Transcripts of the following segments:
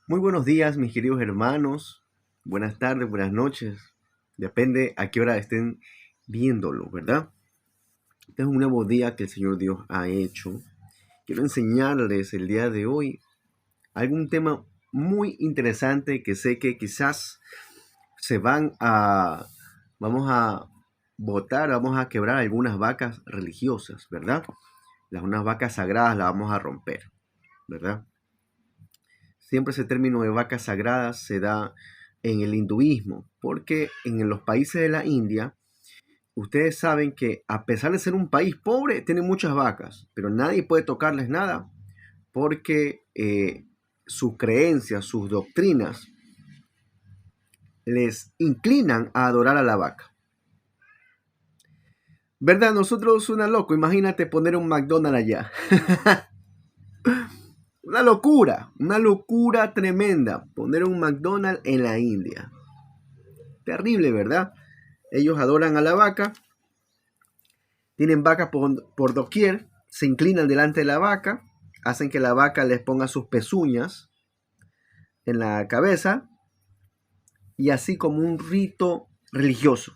Muy buenos días, mis queridos hermanos. Buenas tardes, buenas noches. Depende a qué hora estén viéndolo, ¿verdad? Este es un nuevo día que el Señor Dios ha hecho. Quiero enseñarles el día de hoy algún tema muy interesante que sé que quizás se vamos a botar, vamos a quebrar algunas vacas religiosas, ¿verdad? Unas vacas sagradas las vamos a romper, ¿verdad? Siempre ese término de vacas sagradas se da en el hinduismo, porque en los países de la India, ustedes saben que a pesar de ser un país pobre, tienen muchas vacas, pero nadie puede tocarles nada, porque sus creencias, sus doctrinas, les inclinan a adorar a la vaca. ¿Verdad? Nosotros suena loco, imagínate poner un McDonald's allá. Una locura tremenda, poner un McDonald's en la India. Terrible, ¿verdad? Ellos adoran a la vaca, tienen vaca por doquier, se inclinan delante de la vaca, hacen que la vaca les ponga sus pezuñas en la cabeza y así como un rito religioso.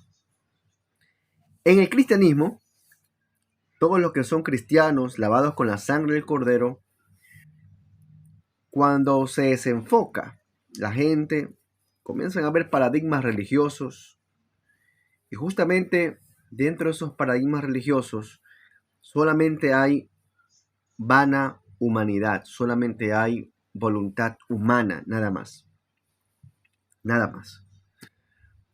En el cristianismo, todos los que son cristianos lavados con la sangre del cordero, cuando se desenfoca la gente, comienzan a haber paradigmas religiosos y justamente dentro de esos paradigmas religiosos solamente hay vana humanidad, solamente hay voluntad humana, nada más. Nada más.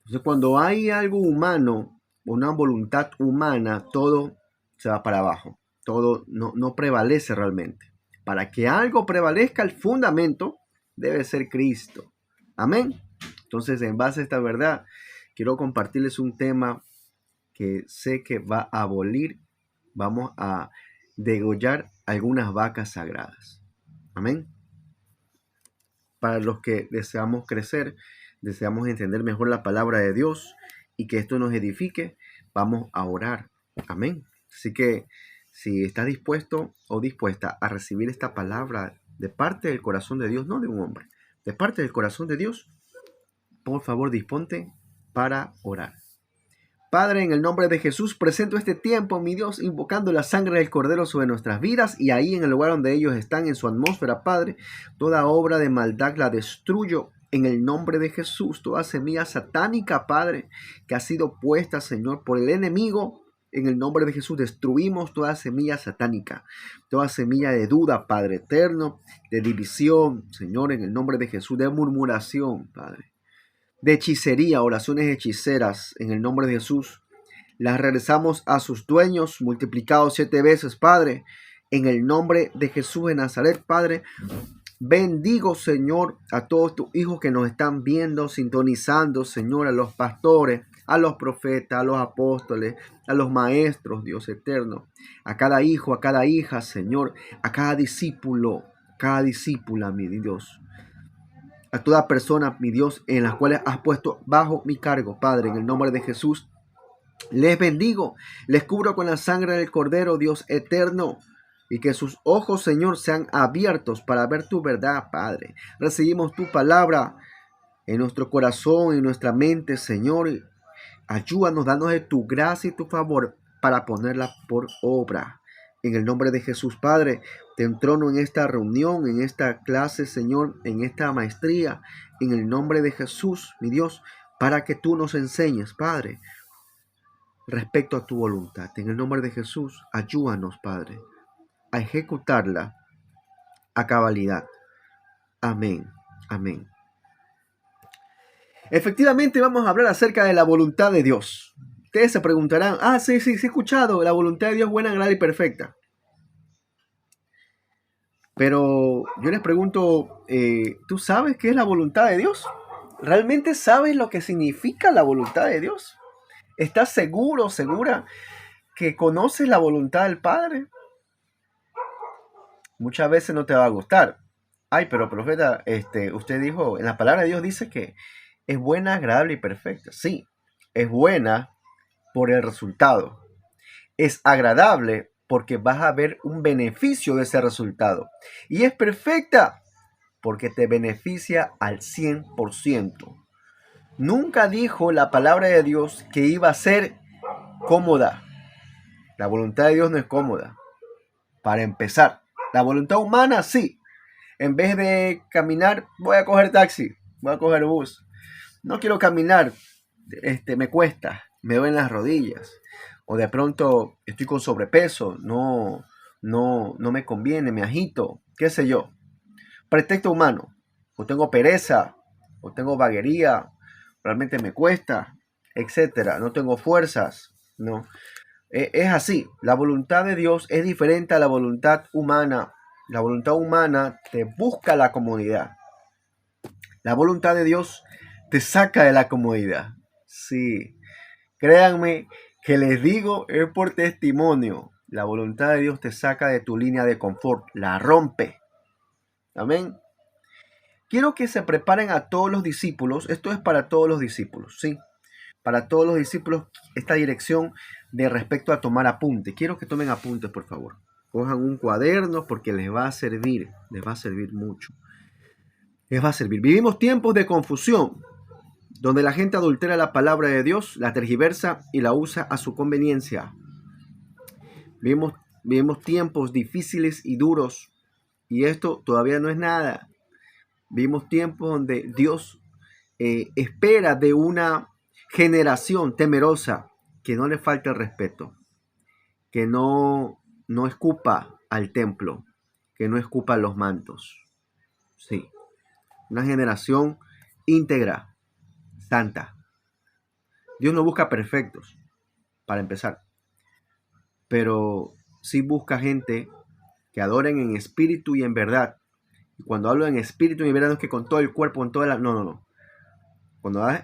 Entonces, cuando hay algo humano, una voluntad humana, todo se va para abajo. Todo no prevalece realmente. Para que algo prevalezca, el fundamento debe ser Cristo. Amén. Entonces, en base a esta verdad, quiero compartirles un tema que sé que va a abolir, vamos a degollar algunas vacas sagradas. Amén. Para los que deseamos crecer, deseamos entender mejor la palabra de Dios y que esto nos edifique, vamos a orar. Amén. Así que si estás dispuesto o dispuesta a recibir esta palabra de parte del corazón de Dios, no de un hombre, de parte del corazón de Dios, por favor disponte para orar. Padre, en el nombre de Jesús, presento este tiempo, mi Dios, invocando la sangre del Cordero sobre nuestras vidas y ahí en el lugar donde ellos están, en su atmósfera, Padre, toda obra de maldad la destruyo en el nombre de Jesús. Toda semilla satánica, Padre, que ha sido puesta, Señor, por el enemigo, en el nombre de Jesús destruimos toda semilla satánica, toda semilla de duda, Padre eterno, de división, Señor, en el nombre de Jesús, de murmuración, Padre, de hechicería, oraciones hechiceras, en el nombre de Jesús. Las regresamos a sus dueños, multiplicados 7 veces, Padre, en el nombre de Jesús de Nazaret, Padre. Bendigo, Señor, a todos tus hijos que nos están viendo, sintonizando, Señor, a los pastores, a los profetas, a los apóstoles, a los maestros, Dios eterno, a cada hijo, a cada hija, Señor, a cada discípulo, cada discípula, mi Dios, a toda persona, mi Dios, en las cuales has puesto bajo mi cargo, Padre, en el nombre de Jesús. Les bendigo, les cubro con la sangre del Cordero, Dios eterno, y que sus ojos, Señor, sean abiertos para ver tu verdad, Padre. Recibimos tu palabra en nuestro corazón, en nuestra mente, Señor. Ayúdanos, danos de tu gracia y tu favor para ponerla por obra. En el nombre de Jesús, Padre, te entrono en esta reunión, en esta clase, Señor, en esta maestría, en el nombre de Jesús, mi Dios, para que tú nos enseñes, Padre, respecto a tu voluntad. En el nombre de Jesús, ayúdanos, Padre, a ejecutarla a cabalidad. Amén. Amén. Efectivamente, vamos a hablar acerca de la voluntad de Dios. Ustedes se preguntarán, sí, he escuchado, la voluntad de Dios buena, agradable y perfecta. Pero yo les pregunto, ¿tú sabes qué es la voluntad de Dios? ¿Realmente sabes lo que significa la voluntad de Dios? ¿Estás seguro, segura que conoces la voluntad del Padre? Muchas veces no te va a gustar. Ay, pero profeta, usted dijo, en la palabra de Dios dice que es buena, agradable y perfecta. Sí, es buena por el resultado. Es agradable porque vas a ver un beneficio de ese resultado. Y es perfecta porque te beneficia al 100%. Nunca dijo la palabra de Dios que iba a ser cómoda. La voluntad de Dios no es cómoda. Para empezar, la voluntad humana sí. En vez de caminar, voy a coger taxi, voy a coger bus. No quiero caminar, me cuesta, me duelen las rodillas. O de pronto estoy con sobrepeso, no me conviene, me agito, qué sé yo. Pretexto humano. O tengo pereza, o tengo vaguería, realmente me cuesta, etcétera. No tengo fuerzas, no. Es así. La voluntad de Dios es diferente a la voluntad humana. La voluntad humana te busca la comodidad. La voluntad de Dios te saca de la comodidad. Sí. Créanme que les digo, es por testimonio. La voluntad de Dios te saca de tu línea de confort. La rompe. Amén. Quiero que se preparen a todos los discípulos. Esto es para todos los discípulos, ¿sí? Para todos los discípulos, esta dirección de respecto a tomar apunte. Quiero que tomen apuntes, por favor. Cojan un cuaderno porque les va a servir mucho. Les va a servir. Vivimos tiempos de confusión, donde la gente adultera la palabra de Dios, la tergiversa y la usa a su conveniencia. Vivimos tiempos difíciles y duros, y esto todavía no es nada. Vivimos tiempos donde Dios espera de una generación temerosa que no le falte el respeto, que no escupa al templo, que no escupa los mantos. Sí, una generación íntegra, santa. Dios no busca perfectos, para empezar, pero sí busca gente que adoren en espíritu y en verdad. Y cuando hablo en espíritu y en verdad no es que con todo el cuerpo, con toda la... No.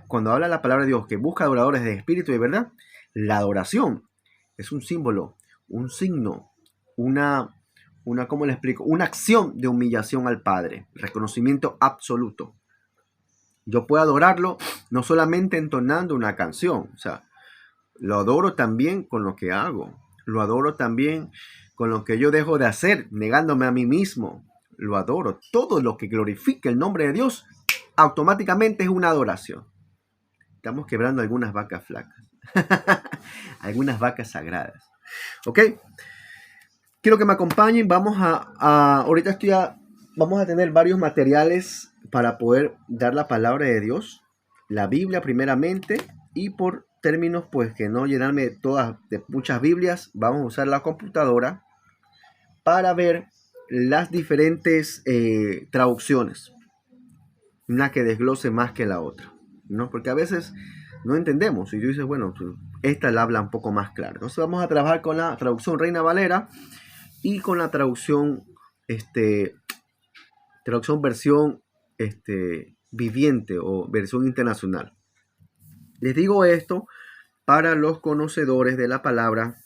Cuando habla la palabra de Dios que busca adoradores de espíritu y de verdad, la adoración es un símbolo, un signo, ¿cómo le explico? Una acción de humillación al Padre, reconocimiento absoluto. Yo puedo adorarlo no solamente entonando una canción, o sea, lo adoro también con lo que hago, lo adoro también con lo que yo dejo de hacer, negándome a mí mismo, lo adoro. Todo lo que glorifique el nombre de Dios automáticamente es una adoración. Estamos quebrando algunas vacas flacas, algunas vacas sagradas. ¿Ok? Quiero que me acompañen. Vamos a tener varios materiales para poder dar la palabra de Dios, la Biblia primeramente, y por términos pues que no llenarme de muchas Biblias, vamos a usar la computadora para ver las diferentes traducciones, una que desglose más que la otra, ¿no? Porque a veces no entendemos y tú dices, bueno, esta la habla un poco más claro. Entonces vamos a trabajar con la traducción Reina Valera y con la traducción versión viviente o versión internacional. Les digo esto para los conocedores de la palabra,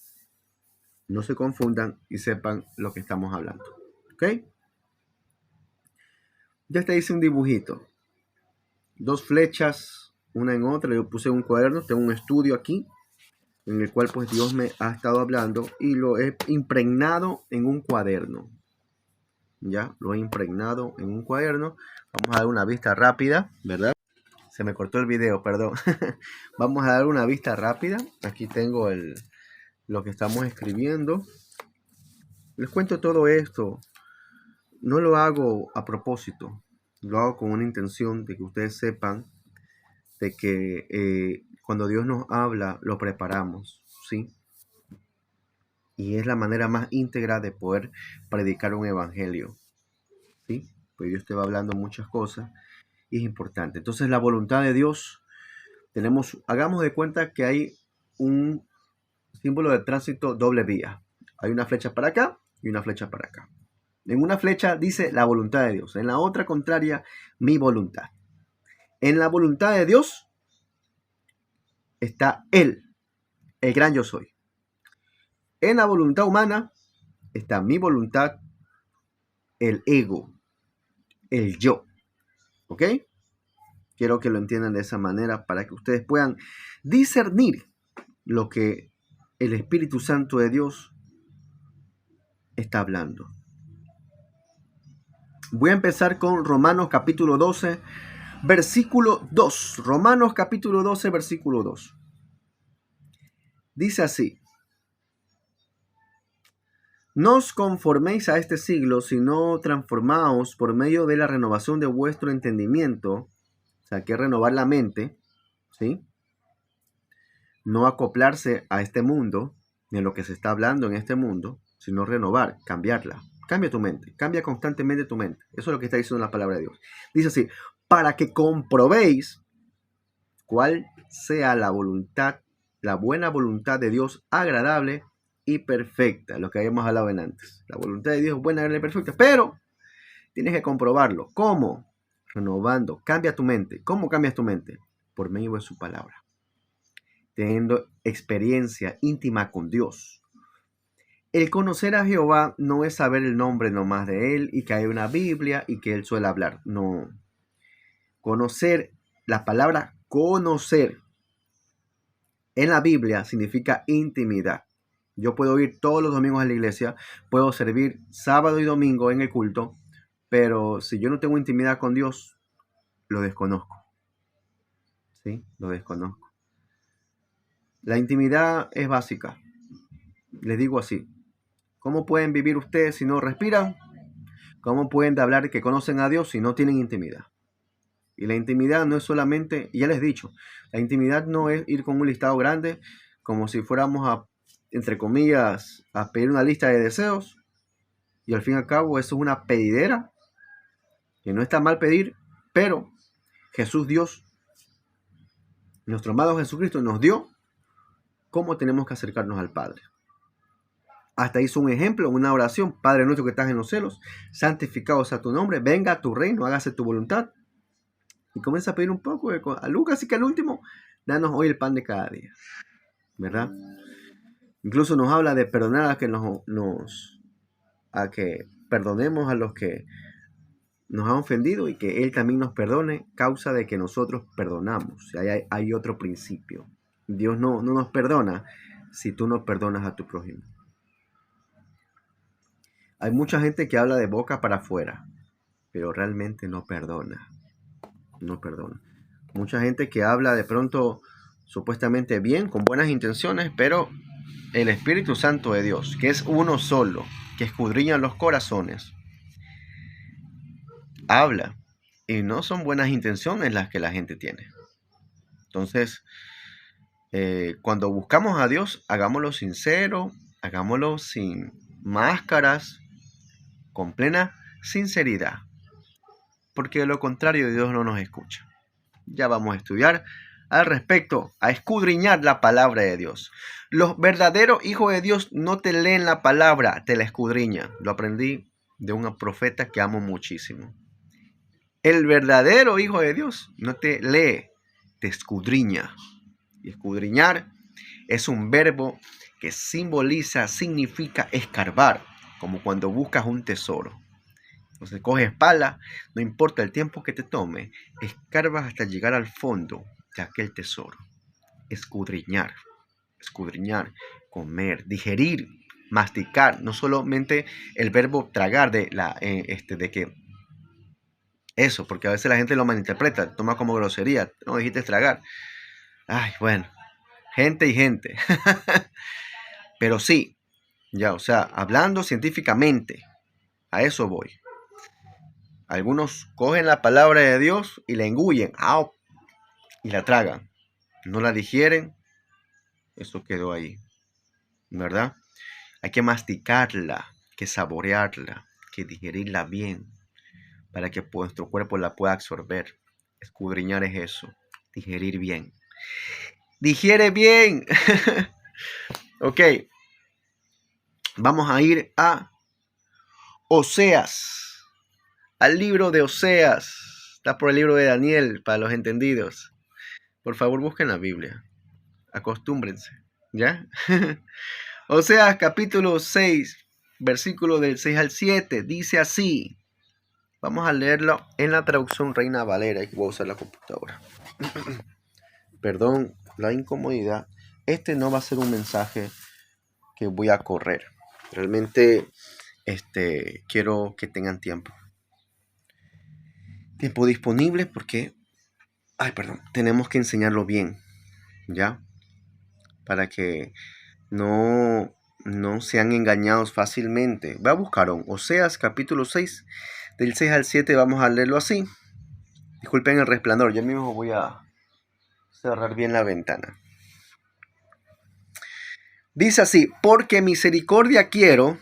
no se confundan y sepan lo que estamos hablando. ¿Ok? Ya te hice un dibujito. 2 flechas, una en otra. Yo puse un cuaderno, tengo un estudio aquí, en el cual pues Dios me ha estado hablando y lo he impregnado en un cuaderno. Ya, lo he impregnado en un cuaderno. Vamos a dar una vista rápida, ¿verdad? Se me cortó el video, perdón. Vamos a dar una vista rápida. Aquí tengo lo que estamos escribiendo. Les cuento todo esto. No lo hago a propósito. Lo hago con una intención de que ustedes sepan de que cuando Dios nos habla, lo preparamos, ¿sí? Y es la manera más íntegra de poder predicar un evangelio, ¿sí? Pues Dios te va hablando muchas cosas y es importante. Entonces, la voluntad de Dios, hagamos de cuenta que hay un símbolo de tránsito doble vía. Hay una flecha para acá y una flecha para acá. En una flecha dice la voluntad de Dios, en la otra contraria, mi voluntad. En la voluntad de Dios está Él, el gran yo soy. En la voluntad humana está mi voluntad, el ego, el yo. ¿Ok? Quiero que lo entiendan de esa manera para que ustedes puedan discernir lo que el Espíritu Santo de Dios está hablando. Voy a empezar con Romanos capítulo 12, versículo 2. Romanos capítulo 12, versículo 2. Dice así: no os conforméis a este siglo, sino transformaos por medio de la renovación de vuestro entendimiento. O sea, que renovar la mente, ¿sí? No acoplarse a este mundo, ni a lo que se está hablando en este mundo, sino renovar, cambiarla. Cambia tu mente, cambia constantemente tu mente. Eso es lo que está diciendo la palabra de Dios. Dice así: para que comprobéis cuál sea la voluntad, la buena voluntad de Dios, agradable y perfecta. Lo que habíamos hablado en antes. La voluntad de Dios es buena, agradable y perfecta, pero tienes que comprobarlo. ¿Cómo? Renovando. Cambia tu mente. ¿Cómo cambias tu mente? Por medio de su palabra. Teniendo experiencia íntima con Dios. El conocer a Jehová no es saber el nombre nomás de Él y que hay una Biblia y que Él suele hablar. No. Conocer, la palabra conocer en la Biblia significa intimidad. Yo puedo ir todos los domingos a la iglesia, puedo servir sábado y domingo en el culto, pero si yo no tengo intimidad con Dios, lo desconozco. ¿Sí? Lo desconozco. La intimidad es básica. Les digo así: ¿cómo pueden vivir ustedes si no respiran? ¿Cómo pueden hablar que conocen a Dios si no tienen intimidad? Y la intimidad no es solamente, ya les he dicho, la intimidad no es ir con un listado grande, como si fuéramos a, entre comillas, a pedir una lista de deseos, y al fin y al cabo eso es una pedidera, que no está mal pedir, pero Jesús Dios, nuestro amado Jesucristo, nos dio cómo tenemos que acercarnos al Padre. Hasta hizo un ejemplo, una oración: Padre nuestro que estás en los cielos, santificado sea tu nombre, venga a tu reino, hágase tu voluntad. Y comienza a pedir un poco, a Lucas, así que al último, danos hoy el pan de cada día, ¿verdad? Incluso nos habla de perdonar a que perdonemos a los que nos han ofendido y que Él también nos perdone, causa de que nosotros perdonamos. Hay otro principio. Dios no nos perdona si tú no perdonas a tu prójimo. Hay mucha gente que habla de boca para afuera, pero realmente no perdona. No perdona. Mucha gente que habla de pronto supuestamente bien, con buenas intenciones, pero el Espíritu Santo de Dios, que es uno solo, que escudriña los corazones, habla, y no son buenas intenciones las que la gente tiene. Entonces, cuando buscamos a Dios, hagámoslo sincero, hagámoslo sin máscaras, con plena sinceridad, porque de lo contrario Dios no nos escucha. Ya vamos a estudiar al respecto, a escudriñar la palabra de Dios. Los verdaderos hijos de Dios no te leen la palabra, te la escudriñan. Lo aprendí de una profeta que amo muchísimo. El verdadero hijo de Dios no te lee, te escudriña. Y escudriñar es un verbo que significa escarbar, como cuando buscas un tesoro. Entonces coges pala, no importa el tiempo que te tome, escarbas hasta llegar al fondo de aquel tesoro. Escudriñar, comer, digerir, masticar, no solamente el verbo tragar de que eso, porque a veces la gente lo malinterpreta, toma como grosería, no dijiste tragar. Ay, bueno, gente y gente. Pero sí, ya, o sea, hablando científicamente, a eso voy. Algunos cogen la palabra de Dios y la engullen, y la tragan. No la digieren, eso quedó ahí, ¿verdad? Hay que masticarla, que saborearla, que digerirla bien, para que nuestro cuerpo la pueda absorber. Escudriñar es eso, digerir bien. ¡Digiere bien! Ok, vamos a ir a Oseas, al libro de Oseas. Está por el libro de Daniel, para los entendidos. Por favor, busquen la Biblia. Acostúmbrense, ¿ya? Oseas capítulo 6, versículo del 6 al 7, dice así. Vamos a leerlo en la traducción Reina Valera, y voy a usar la computadora. Perdón la incomodidad. Este no va a ser un mensaje que voy a correr. Realmente quiero que tengan tiempo. tiempo disponible porque, tenemos que enseñarlo bien, ¿ya? Para que no, no sean engañados fácilmente. Va a buscar Oseas capítulo 6, del 6 al 7, vamos a leerlo así. Disculpen el resplandor, yo mismo voy a cerrar bien la ventana. Dice así, porque misericordia quiero,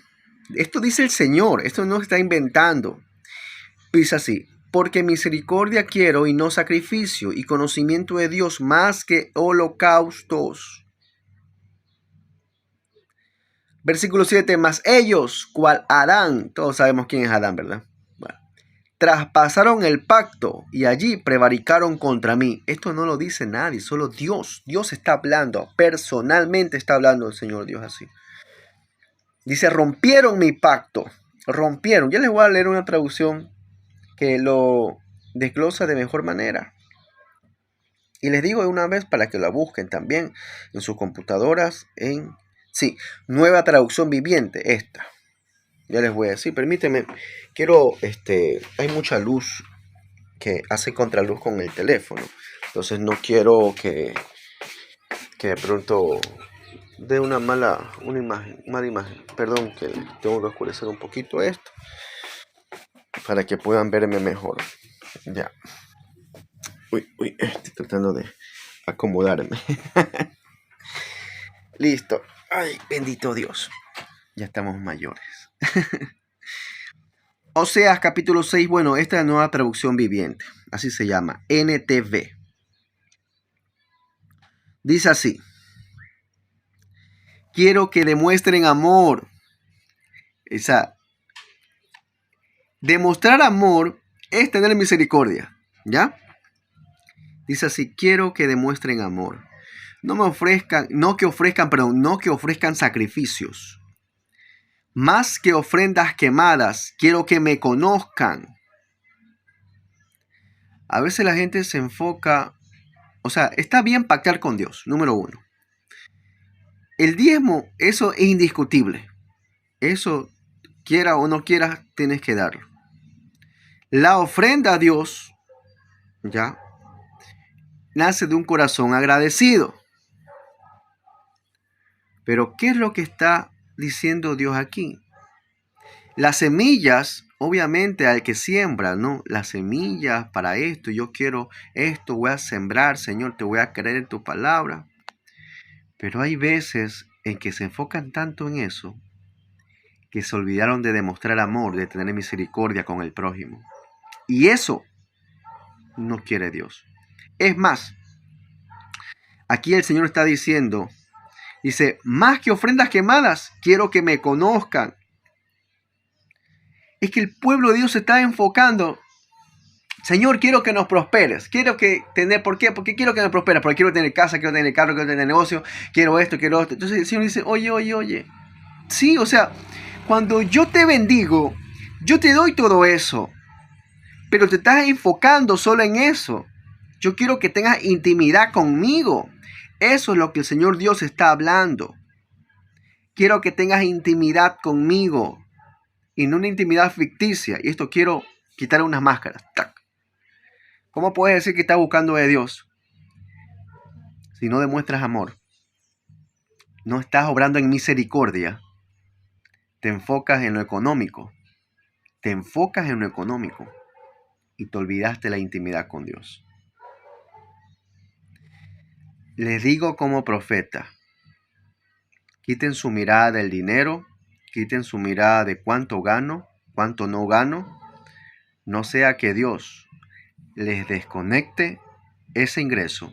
esto dice el Señor, esto no está inventando. Dice así, porque misericordia quiero y no sacrificio, y conocimiento de Dios más que holocaustos. Versículo 7, más ellos, cual Adán, todos sabemos quién es Adán, ¿verdad? Bueno, traspasaron el pacto y allí prevaricaron contra mí. Esto no lo dice nadie, solo Dios. Dios está hablando, personalmente está hablando el Señor Dios así. Dice, rompieron mi pacto, rompieron. Ya les voy a leer una traducción que lo desglosa de mejor manera. Y les digo de una vez para que la busquen también en sus computadoras, Nueva Traducción Viviente, esta. Ya les voy a decir, permíteme, hay mucha luz que hace contraluz con el teléfono. Entonces no quiero que de pronto dé una mala imagen. Perdón, que tengo que oscurecer un poquito esto para que puedan verme mejor. Ya. Estoy tratando de acomodarme. Listo. Ay, bendito Dios. Ya estamos mayores. Oseas capítulo 6, bueno, esta es la Nueva Traducción Viviente, así se llama, NTV. Dice así, quiero que demuestren amor. Demostrar amor es tener misericordia, ¿ya? Dice así, quiero que demuestren amor. No que ofrezcan sacrificios. Más que ofrendas quemadas, quiero que me conozcan. A veces la gente se enfoca, está bien pactar con Dios, número uno. El diezmo, eso es indiscutible. Eso, quiera o no quieras, tienes que darlo. La ofrenda a Dios, ¿ya? Nace de un corazón agradecido. Pero, ¿qué es lo que está diciendo Dios aquí? Las semillas, obviamente, al que siembra, ¿no? Las semillas para esto, yo quiero esto, voy a sembrar, Señor, te voy a creer en tu palabra. Pero hay veces en que se enfocan tanto en eso, que se olvidaron de demostrar amor, de tener misericordia con el prójimo. Y eso no quiere Dios. Es más, aquí el Señor está diciendo, dice, más que ofrendas quemadas, quiero que me conozcan. Es que el pueblo de Dios se está enfocando. Señor, quiero que nos prosperes. ¿Por qué? Porque quiero que nos prosperes. Porque quiero tener casa, quiero tener carro, quiero tener negocio, quiero esto, quiero esto. Entonces el Señor dice, oye. Sí, cuando yo te bendigo, yo te doy todo eso. Pero te estás enfocando solo en eso. Yo quiero que tengas intimidad conmigo. Eso es lo que el Señor Dios está hablando. Quiero que tengas intimidad conmigo. Y no una intimidad ficticia. Y esto quiero quitar unas máscaras. ¡Tac! ¿Cómo puedes decir que estás buscando de Dios si no demuestras amor? No estás obrando en misericordia. Te enfocas en lo económico. Y te olvidaste la intimidad con Dios. Les digo como profeta, quiten su mirada del dinero, quiten su mirada de cuánto gano, cuánto no gano, no sea que Dios les desconecte ese ingreso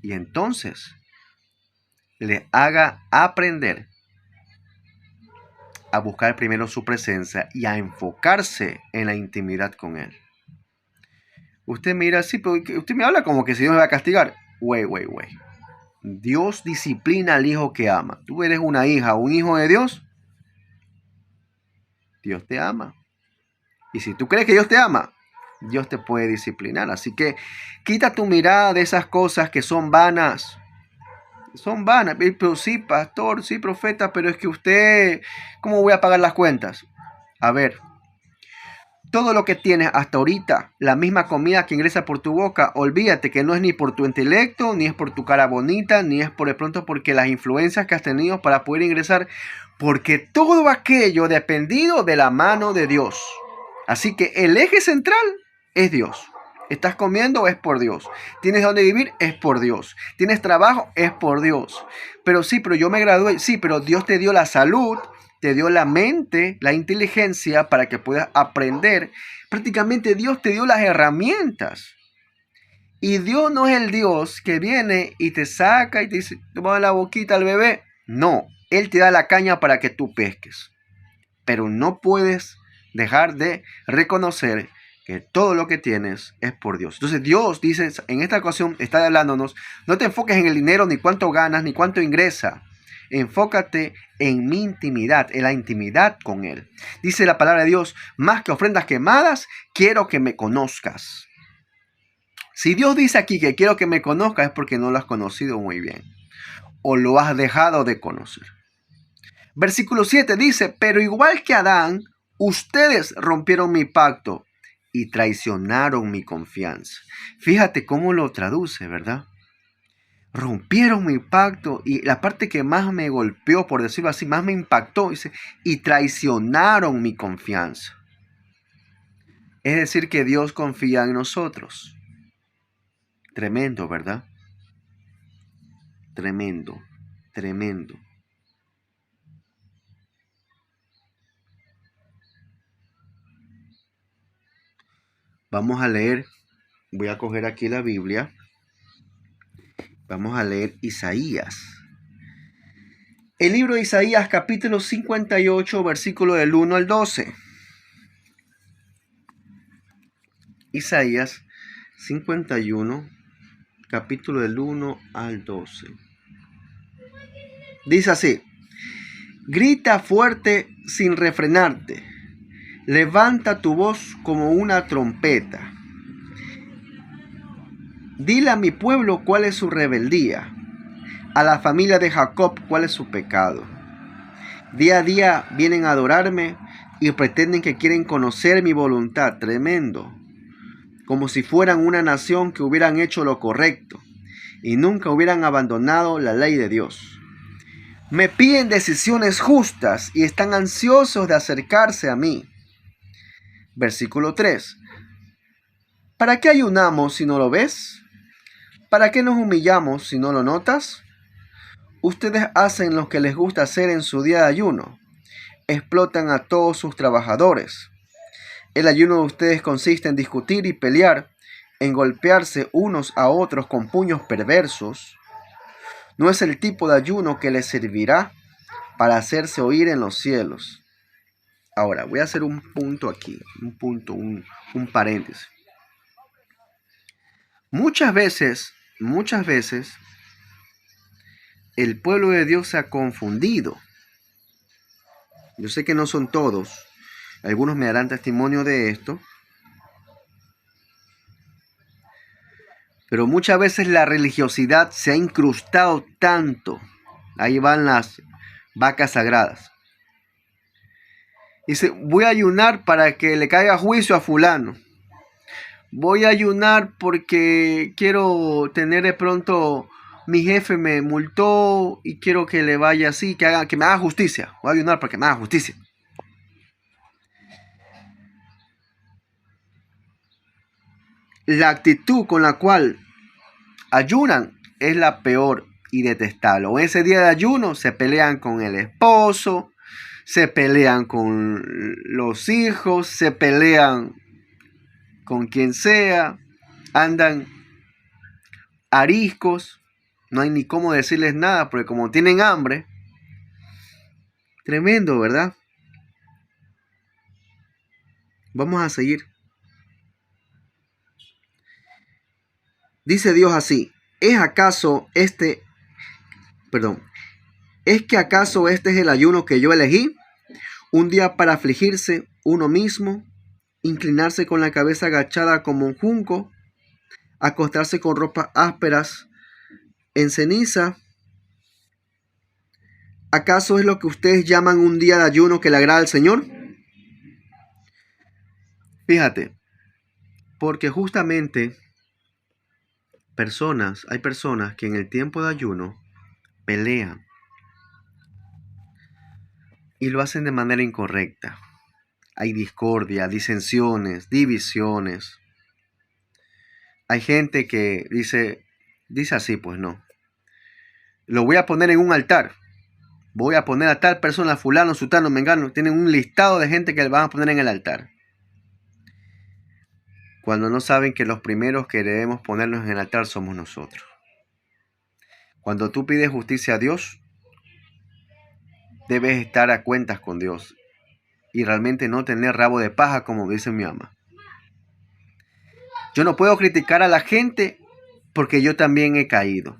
y entonces les haga aprender a buscar primero su presencia y a enfocarse en la intimidad con Él. Usted mira así, pero usted me habla como que si Dios me va a castigar. Wait. Dios disciplina al hijo que ama. Tú eres una hija o un hijo de Dios. Dios te ama. Y si tú crees que Dios te ama, Dios te puede disciplinar. Así que quita tu mirada de esas cosas que son vanas. Son vanas. Pero sí, pastor, sí, profeta, pero es que usted, ¿cómo voy a pagar las cuentas? A ver, todo lo que tienes hasta ahorita, la misma comida que ingresa por tu boca, olvídate que no es ni por tu intelecto, ni es por tu cara bonita, ni es por de pronto porque las influencias que has tenido para poder ingresar, porque todo aquello dependido de la mano de Dios. Así que el eje central es Dios. Estás comiendo, es por Dios. Tienes donde vivir, es por Dios. Tienes trabajo, es por Dios. Pero yo me gradué, sí, pero Dios te dio la salud, te dio la mente, la inteligencia para que puedas aprender. Prácticamente Dios te dio las herramientas. Y Dios no es el Dios que viene y te saca y te dice, toma la boquita al bebé. No, Él te da la caña para que tú pesques. Pero no puedes dejar de reconocer que todo lo que tienes es por Dios. Entonces Dios dice, en esta ocasión está hablándonos, no te enfoques en el dinero, ni cuánto ganas, ni cuánto ingresa. Enfócate en mi intimidad, en la intimidad con Él. Dice la palabra de Dios, más que ofrendas quemadas, quiero que me conozcas. Si Dios dice aquí que quiero que me conozcas, es porque no lo has conocido muy bien. O lo has dejado de conocer. Versículo 7 dice, pero igual que Adán, ustedes rompieron mi pacto y traicionaron mi confianza. Fíjate cómo lo traduce, ¿verdad? Rompieron mi pacto y la parte que más me golpeó, por decirlo así, más me impactó, dice, y traicionaron mi confianza. Es decir, que Dios confía en nosotros. Tremendo, ¿verdad? Tremendo, tremendo. Vamos a leer, voy a coger aquí la Biblia. Vamos a leer Isaías. El libro de Isaías, capítulo 58, versículo del 1 al 12. Isaías 51, capítulo del 1 al 12. Dice así: grita fuerte sin refrenarte, levanta tu voz como una trompeta. Dile a mi pueblo cuál es su rebeldía, a la familia de Jacob cuál es su pecado. Día a día vienen a adorarme y pretenden que quieren conocer mi voluntad. Tremendo. Como si fueran una nación que hubieran hecho lo correcto y nunca hubieran abandonado la ley de Dios. Me piden decisiones justas y están ansiosos de acercarse a mí. Versículo 3. ¿Para qué ayunamos si no lo ves? ¿Para qué nos humillamos si no lo notas? Ustedes hacen lo que les gusta hacer en su día de ayuno. Explotan a todos sus trabajadores. El ayuno de ustedes consiste en discutir y pelear, en golpearse unos a otros con puños perversos. No es el tipo de ayuno que les servirá para hacerse oír en los cielos. Ahora, voy a hacer un punto aquí, un paréntesis. Muchas veces, el pueblo de Dios se ha confundido. Yo sé que no son todos. Algunos me darán testimonio de esto. Pero muchas veces la religiosidad se ha incrustado tanto. Ahí van las vacas sagradas. Dice, voy a ayunar para que le caiga juicio a fulano. Voy a ayunar porque quiero tener de pronto, mi jefe me multó y quiero que le vaya así, que me haga justicia. Voy a ayunar para que me haga justicia. La actitud con la cual ayunan es la peor y detestable. O ese día de ayuno se pelean con el esposo, se pelean con los hijos, se pelean con quien sea, andan ariscos, no hay ni cómo decirles nada porque como tienen hambre. Tremendo, ¿verdad? Vamos a seguir. Dice Dios así: ¿Es que acaso este es el ayuno que yo elegí? Un día para afligirse uno mismo, inclinarse con la cabeza agachada como un junco, acostarse con ropas ásperas en ceniza. ¿Acaso es lo que ustedes llaman un día de ayuno que le agrada al Señor? Fíjate, porque justamente hay personas que en el tiempo de ayuno pelean y lo hacen de manera incorrecta. Hay discordia, disensiones, divisiones. Hay gente que dice así, pues no. Lo voy a poner en un altar. Voy a poner a tal persona, fulano, sutano, mengano. Tienen un listado de gente que le van a poner en el altar. Cuando no saben que los primeros que debemos ponernos en el altar somos nosotros. Cuando tú pides justicia a Dios, debes estar a cuentas con Dios y realmente no tener rabo de paja, como dice mi mamá. Yo no puedo criticar a la gente porque yo también he caído.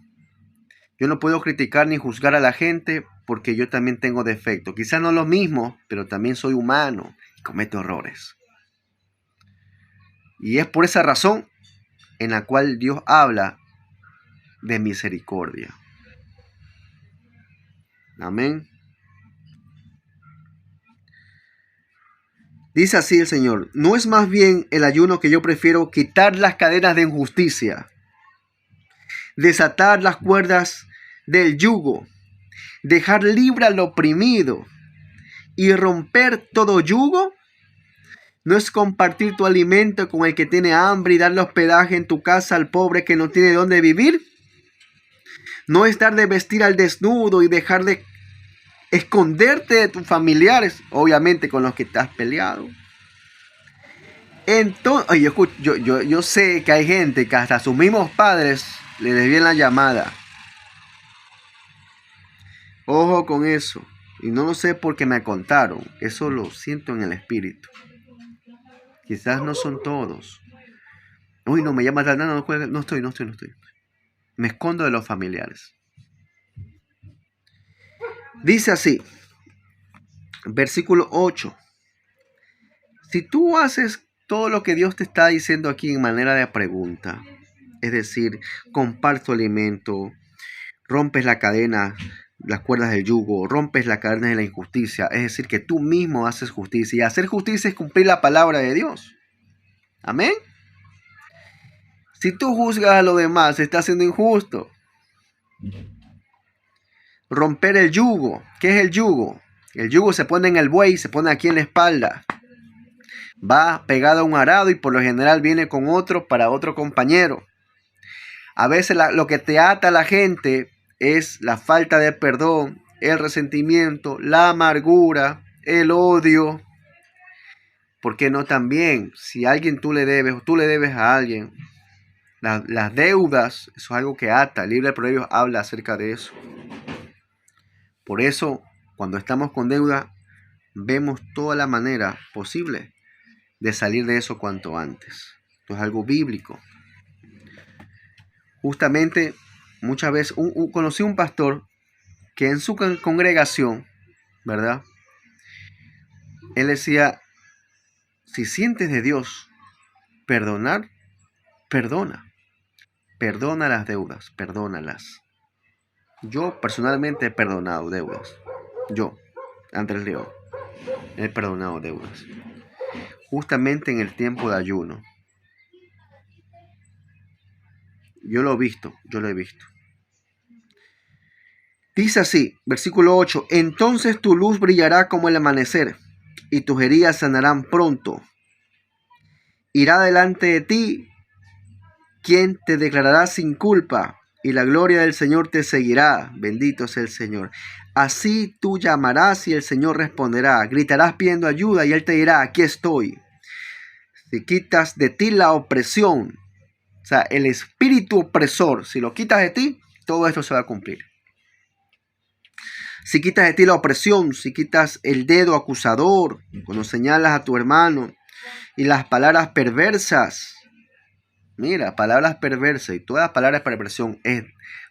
Yo no puedo criticar ni juzgar a la gente porque yo también tengo defectos. Quizás no lo mismo, pero también soy humano y cometo errores. Y es por esa razón en la cual Dios habla de misericordia. Amén. Dice así el Señor: ¿no es más bien el ayuno que yo prefiero quitar las cadenas de injusticia, desatar las cuerdas del yugo, dejar libre al oprimido y romper todo yugo? ¿No es compartir tu alimento con el que tiene hambre y darle hospedaje en tu casa al pobre que no tiene dónde vivir? ¿No es dar de vestir al desnudo y dejar de esconderte de tus familiares, obviamente con los que te has peleado? Entonces, oye, yo sé que hay gente que hasta sus mismos padres le desvían la llamada. Ojo con eso. Y no lo sé porque me contaron. Eso lo siento en el espíritu. Quizás no son todos. Uy, no me llamas, no estoy. Me escondo de los familiares. Dice así, versículo 8. Si tú haces todo lo que Dios te está diciendo aquí en manera de pregunta, es decir, comparto alimento, rompes la cadena, las cuerdas del yugo, rompes la cadena de la injusticia, es decir, que tú mismo haces justicia. Y hacer justicia es cumplir la palabra de Dios. Amén. Si tú juzgas a los demás, estás siendo injusto. Romper el yugo. ¿Qué es el yugo? El yugo se pone en el buey, se pone aquí en la espalda. Va pegado a un arado y por lo general viene con otro para otro compañero. A veces lo que te ata a la gente es la falta de perdón, el resentimiento, la amargura, el odio. ¿Por qué no también? Si a alguien tú le debes o tú le debes a alguien, las deudas, eso es algo que ata. El libro de Proverbios habla acerca de eso. Por eso, cuando estamos con deuda, vemos toda la manera posible de salir de eso cuanto antes. Esto es algo bíblico. Justamente, muchas veces conocí un pastor que en su congregación, ¿verdad? Él decía, si sientes de Dios perdonar, perdona. Perdona las deudas, perdónalas. Yo personalmente he perdonado deudas. Yo, Andrés León, he perdonado deudas. Justamente en el tiempo de ayuno. Yo lo he visto. Dice así, versículo 8, entonces tu luz brillará como el amanecer, y tus heridas sanarán pronto. Irá delante de ti quien te declarará sin culpa, y la gloria del Señor te seguirá. Bendito sea el Señor. Así tú llamarás y el Señor responderá. Gritarás pidiendo ayuda y Él te dirá, aquí estoy. Si quitas de ti la opresión, o sea, el espíritu opresor, si lo quitas de ti, todo esto se va a cumplir. Si quitas de ti la opresión, si quitas el dedo acusador, cuando señalas a tu hermano, y las palabras perversas, mira, palabras perversas y todas las palabras de perversión es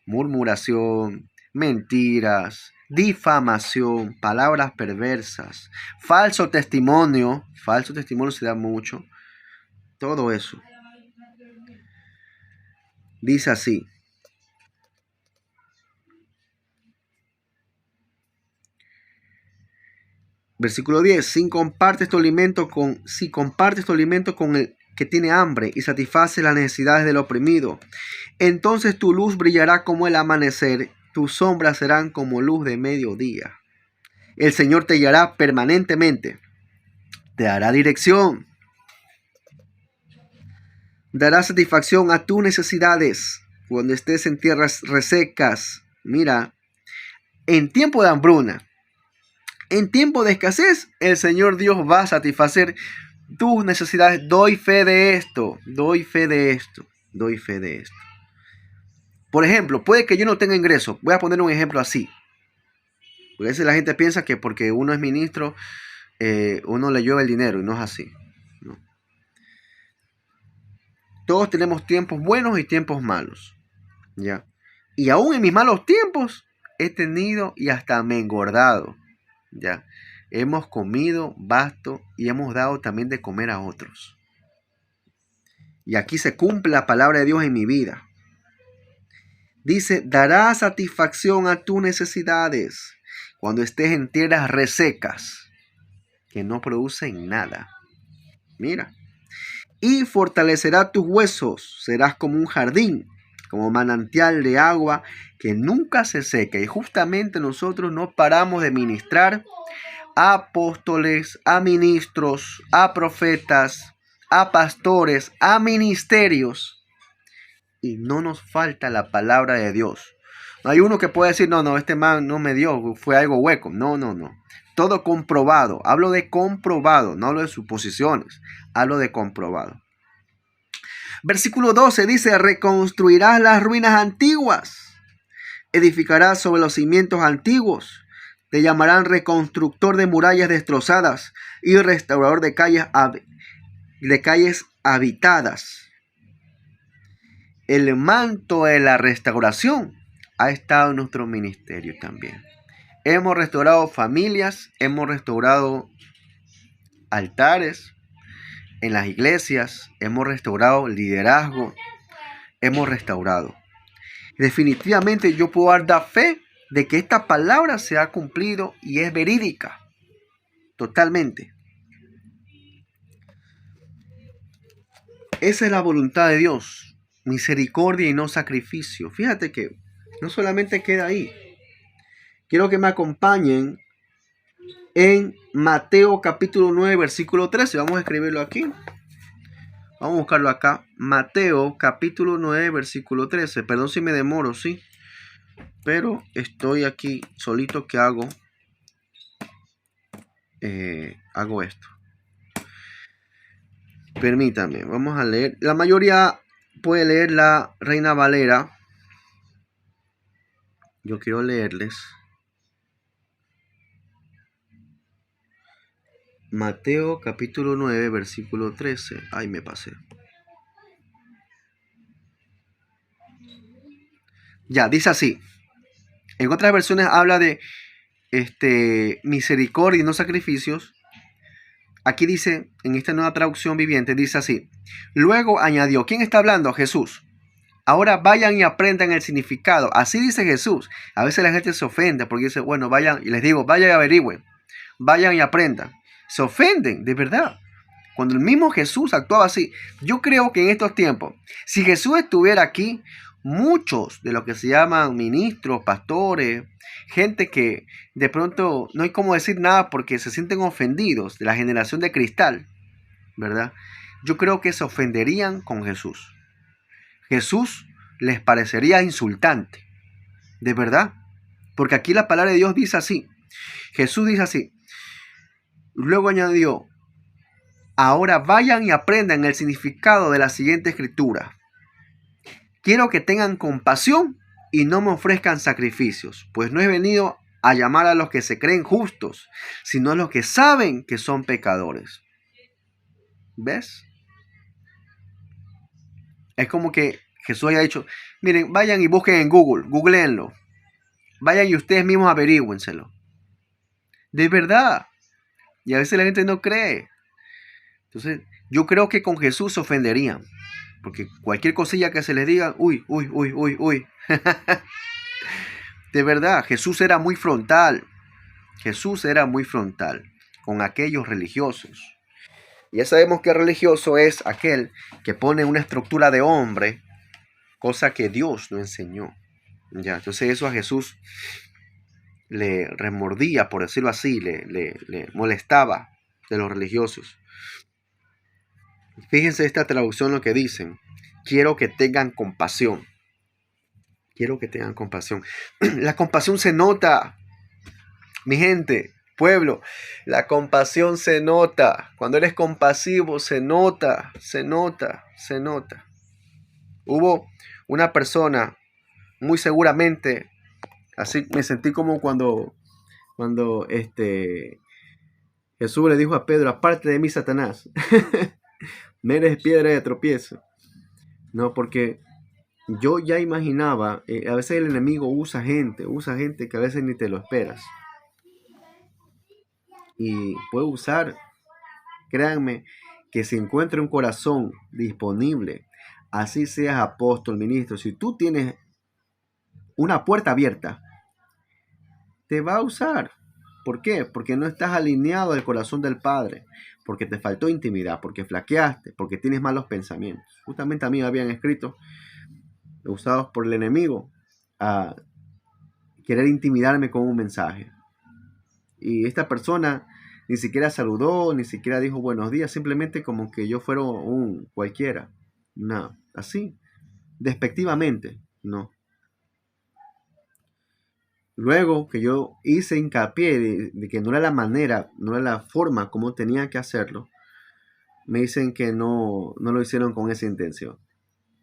murmuración, mentiras, difamación, palabras perversas, falso testimonio se da mucho, todo eso. Dice así, Versículo 10. Si compartes tu alimento con el que tiene hambre y satisface las necesidades del oprimido, entonces tu luz brillará como el amanecer, tus sombras serán como luz de mediodía. El Señor te guiará permanentemente, te dará dirección, dará satisfacción a tus necesidades cuando estés en tierras resecas. Mira, en tiempo de hambruna, en tiempo de escasez, el Señor Dios va a satisfacer tus necesidades. Doy fe de esto, doy fe de esto, doy fe de esto. Por ejemplo, puede que yo no tenga ingreso. Voy a poner un ejemplo así. Porque a veces la gente piensa que porque uno es ministro, uno le llueve el dinero, y no es así. No. Todos tenemos tiempos buenos y tiempos malos. ¿Ya? Y aún en mis malos tiempos he tenido y hasta me he engordado. ¿Ya? Hemos comido basto y hemos dado también de comer a otros. Y aquí se cumple la palabra de Dios en mi vida. Dice, dará satisfacción a tus necesidades cuando estés en tierras resecas que no producen nada. Mira. Y fortalecerá tus huesos. Serás como un jardín, como manantial de agua que nunca se seca. Y justamente nosotros no paramos de ministrar a apóstoles, a ministros, a profetas, a pastores, a ministerios. Y no nos falta la palabra de Dios. No hay uno que pueda decir, no, este man no me dio, fue algo hueco. No. Todo comprobado. Hablo de comprobado, no hablo de suposiciones. Hablo de comprobado. Versículo 12 dice, reconstruirás las ruinas antiguas. Edificarás sobre los cimientos antiguos. Te llamarán reconstructor de murallas destrozadas y restaurador de calles habitadas. El manto de la restauración ha estado en nuestro ministerio también. Hemos restaurado familias, hemos restaurado altares en las iglesias, hemos restaurado liderazgo, hemos restaurado. Definitivamente yo puedo dar fe de que esta palabra se ha cumplido y es verídica, totalmente. Esa es la voluntad de Dios. Misericordia y no sacrificio. Fíjate que no solamente queda ahí. Quiero que me acompañen en Mateo capítulo 9, versículo 13. Vamos a escribirlo aquí. Vamos a buscarlo acá. Mateo capítulo 9, versículo 13. Perdón si me demoro, sí. Pero estoy aquí solito que hago esto. Permítanme, vamos a leer. La mayoría puede leer la Reina Valera. Yo quiero leerles Mateo capítulo 9, versículo 13. Ay, me pasé. Ya, dice así. En otras versiones habla de misericordia y no sacrificios. Aquí dice, en esta nueva traducción viviente, dice así. Luego añadió, ¿quién está hablando? Jesús. Ahora vayan y aprendan el significado. Así dice Jesús. A veces la gente se ofende porque dice, bueno, vayan, y les digo, vayan y averigüen. Vayan y aprendan. Se ofenden, de verdad. Cuando el mismo Jesús actuaba así. Yo creo que en estos tiempos, si Jesús estuviera aquí, muchos de los que se llaman ministros, pastores, gente que de pronto no hay cómo decir nada porque se sienten ofendidos de la generación de cristal, ¿verdad? Yo creo que se ofenderían con Jesús. Jesús les parecería insultante, de verdad. Porque aquí la palabra de Dios dice así. Jesús dice así. Luego añadió, ahora vayan y aprendan el significado de la siguiente escritura. Quiero que tengan compasión y no me ofrezcan sacrificios, pues no he venido a llamar a los que se creen justos, sino a los que saben que son pecadores. ¿Ves? Es como que Jesús haya dicho, miren, vayan y busquen en Google, googleenlo. Vayan y ustedes mismos averígüenselo. De verdad. Y a veces la gente no cree. Entonces, yo creo que con Jesús se ofenderían. Porque cualquier cosilla que se les diga, uy. De verdad, Jesús era muy frontal. Jesús era muy frontal. con aquellos religiosos. Ya sabemos que religioso es aquel que pone una estructura de hombre, cosa que Dios no enseñó. Ya, entonces eso a Jesús le remordía, por decirlo así, le molestaba de los religiosos. Fíjense esta traducción lo que dicen: quiero que tengan compasión. Quiero que tengan compasión. La compasión se nota, mi gente, pueblo. La compasión se nota. Cuando eres compasivo se nota, se nota, se nota. Hubo una persona, muy seguramente, así me sentí como cuando Jesús le dijo a Pedro: aparte de mí, Satanás, me eres piedra de tropiezo. No, porque yo ya imaginaba, a veces el enemigo usa gente que a veces ni te lo esperas. Y puede usar, créanme, que si encuentra un corazón disponible, así seas apóstol, ministro, si tú tienes una puerta abierta, te va a usar. ¿Por qué? Porque no estás alineado al corazón del Padre, porque te faltó intimidad, porque flaqueaste, porque tienes malos pensamientos. Justamente a mí me habían escrito, usados por el enemigo, a querer intimidarme con un mensaje. Y esta persona ni siquiera saludó, ni siquiera dijo buenos días, simplemente como que yo fuera un cualquiera. No, así, despectivamente, no. Luego que yo hice hincapié de que no era la manera, no era la forma como tenía que hacerlo, me dicen que no lo hicieron con esa intención.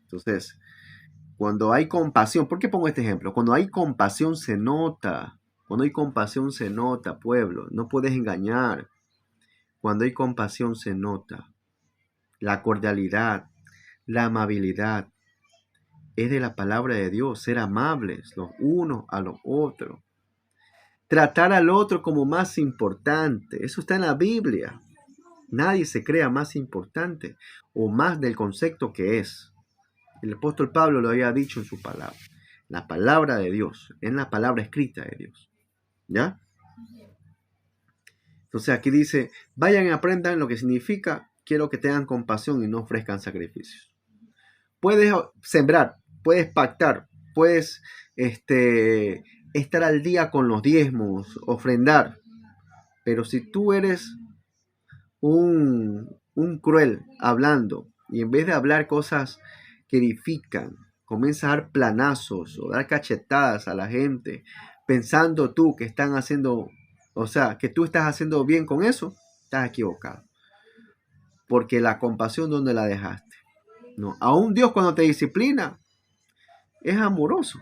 Entonces, cuando hay compasión, ¿por qué pongo este ejemplo? Cuando hay compasión se nota. Cuando hay compasión se nota, pueblo. No puedes engañar. Cuando hay compasión se nota. La cordialidad, la amabilidad, es de la palabra de Dios. Ser amables los unos a los otros. Tratar al otro como más importante. Eso está en la Biblia. Nadie se crea más importante o más del concepto que es. El apóstol Pablo lo había dicho en su palabra. La palabra de Dios, en la palabra escrita de Dios. ¿Ya? Entonces aquí dice, vayan y aprendan lo que significa, quiero que tengan compasión y no ofrezcan sacrificios. Puedes sembrar, puedes pactar, puedes estar al día con los diezmos, ofrendar. Pero si tú eres un cruel hablando y en vez de hablar cosas que edifican, comienza a dar planazos o dar cachetadas a la gente, pensando tú que están haciendo, o sea, que tú estás haciendo bien con eso, estás equivocado. Porque la compasión, ¿dónde la dejaste? No, aún Dios cuando te disciplina es amoroso.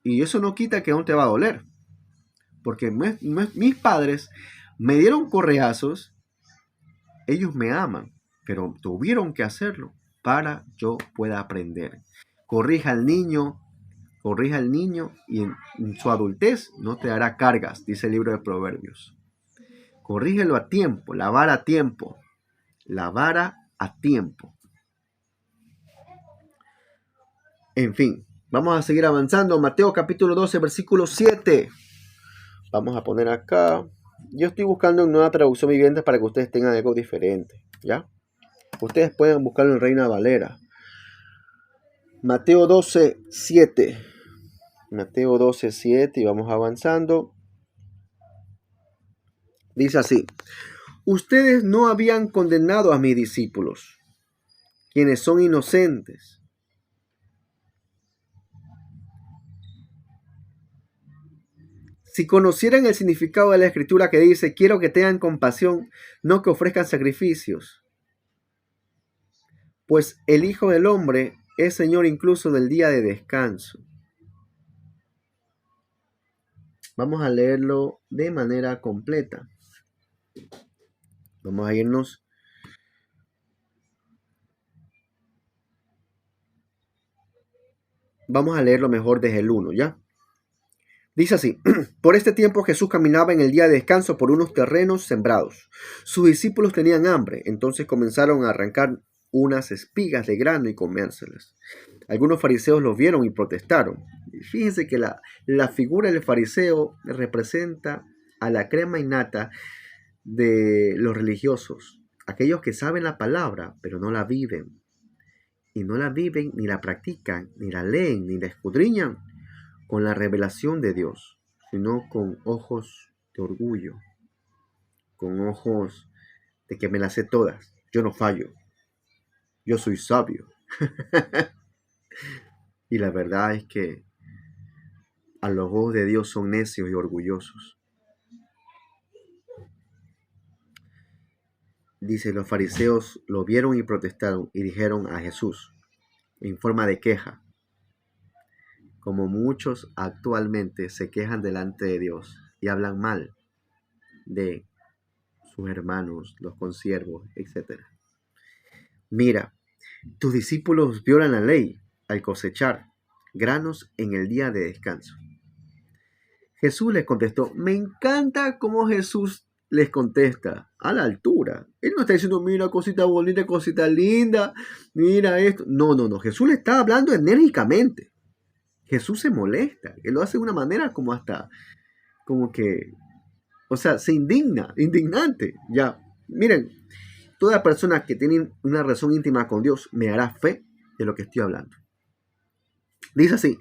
Y eso no quita que aún te va a doler. Porque mis padres me dieron correazos, ellos me aman, pero tuvieron que hacerlo para yo pueda aprender. Corrija al niño y en su adultez no te dará cargas, dice el libro de Proverbios. Corrígelo a tiempo, la vara a tiempo, la vara a tiempo. En fin, vamos a seguir avanzando. Mateo capítulo 12, versículo 7. Vamos a poner acá. Yo estoy buscando una nueva traducción viviente para que ustedes tengan algo diferente, ¿ya? Ustedes pueden buscarlo en Reina Valera. Mateo 12, 7. Mateo 12, 7 y vamos avanzando. Dice así: ustedes no habían condenado a mis discípulos, quienes son inocentes. Si conocieran el significado de la escritura que dice, quiero que tengan compasión, no que ofrezcan sacrificios. Pues el Hijo del Hombre es Señor incluso del día de descanso. Vamos a leerlo de manera completa. Vamos a irnos. Vamos a leerlo mejor desde el 1, ¿ya? Dice así: por este tiempo Jesús caminaba en el día de descanso por unos terrenos sembrados. Sus discípulos tenían hambre, entonces comenzaron a arrancar unas espigas de grano y comérselas. Algunos fariseos los vieron y protestaron. Fíjense que la figura del fariseo representa a la crema innata de los religiosos, aquellos que saben la palabra, pero no la viven. Y no la viven, ni la practican, ni la leen, ni la escudriñan con la revelación de Dios, sino con ojos de orgullo, con ojos de que me las sé todas. Yo no fallo. Yo soy sabio. Y la verdad es que a los ojos de Dios son necios y orgullosos. Dice, los fariseos lo vieron y protestaron y dijeron a Jesús en forma de queja, como muchos actualmente se quejan delante de Dios y hablan mal de sus hermanos, los consiervos, etc. Mira, tus discípulos violan la ley al cosechar granos en el día de descanso. Jesús les contestó. Me encanta cómo Jesús les contesta a la altura. Él no está diciendo, mira, cosita bonita, cosita linda, mira esto. No. Jesús le está hablando enérgicamente. Jesús se molesta. Él lo hace de una manera como hasta, como que, o sea, se indigna, indignante. Ya, miren, toda persona que tiene una relación íntima con Dios me hará fe de lo que estoy hablando. Dice así,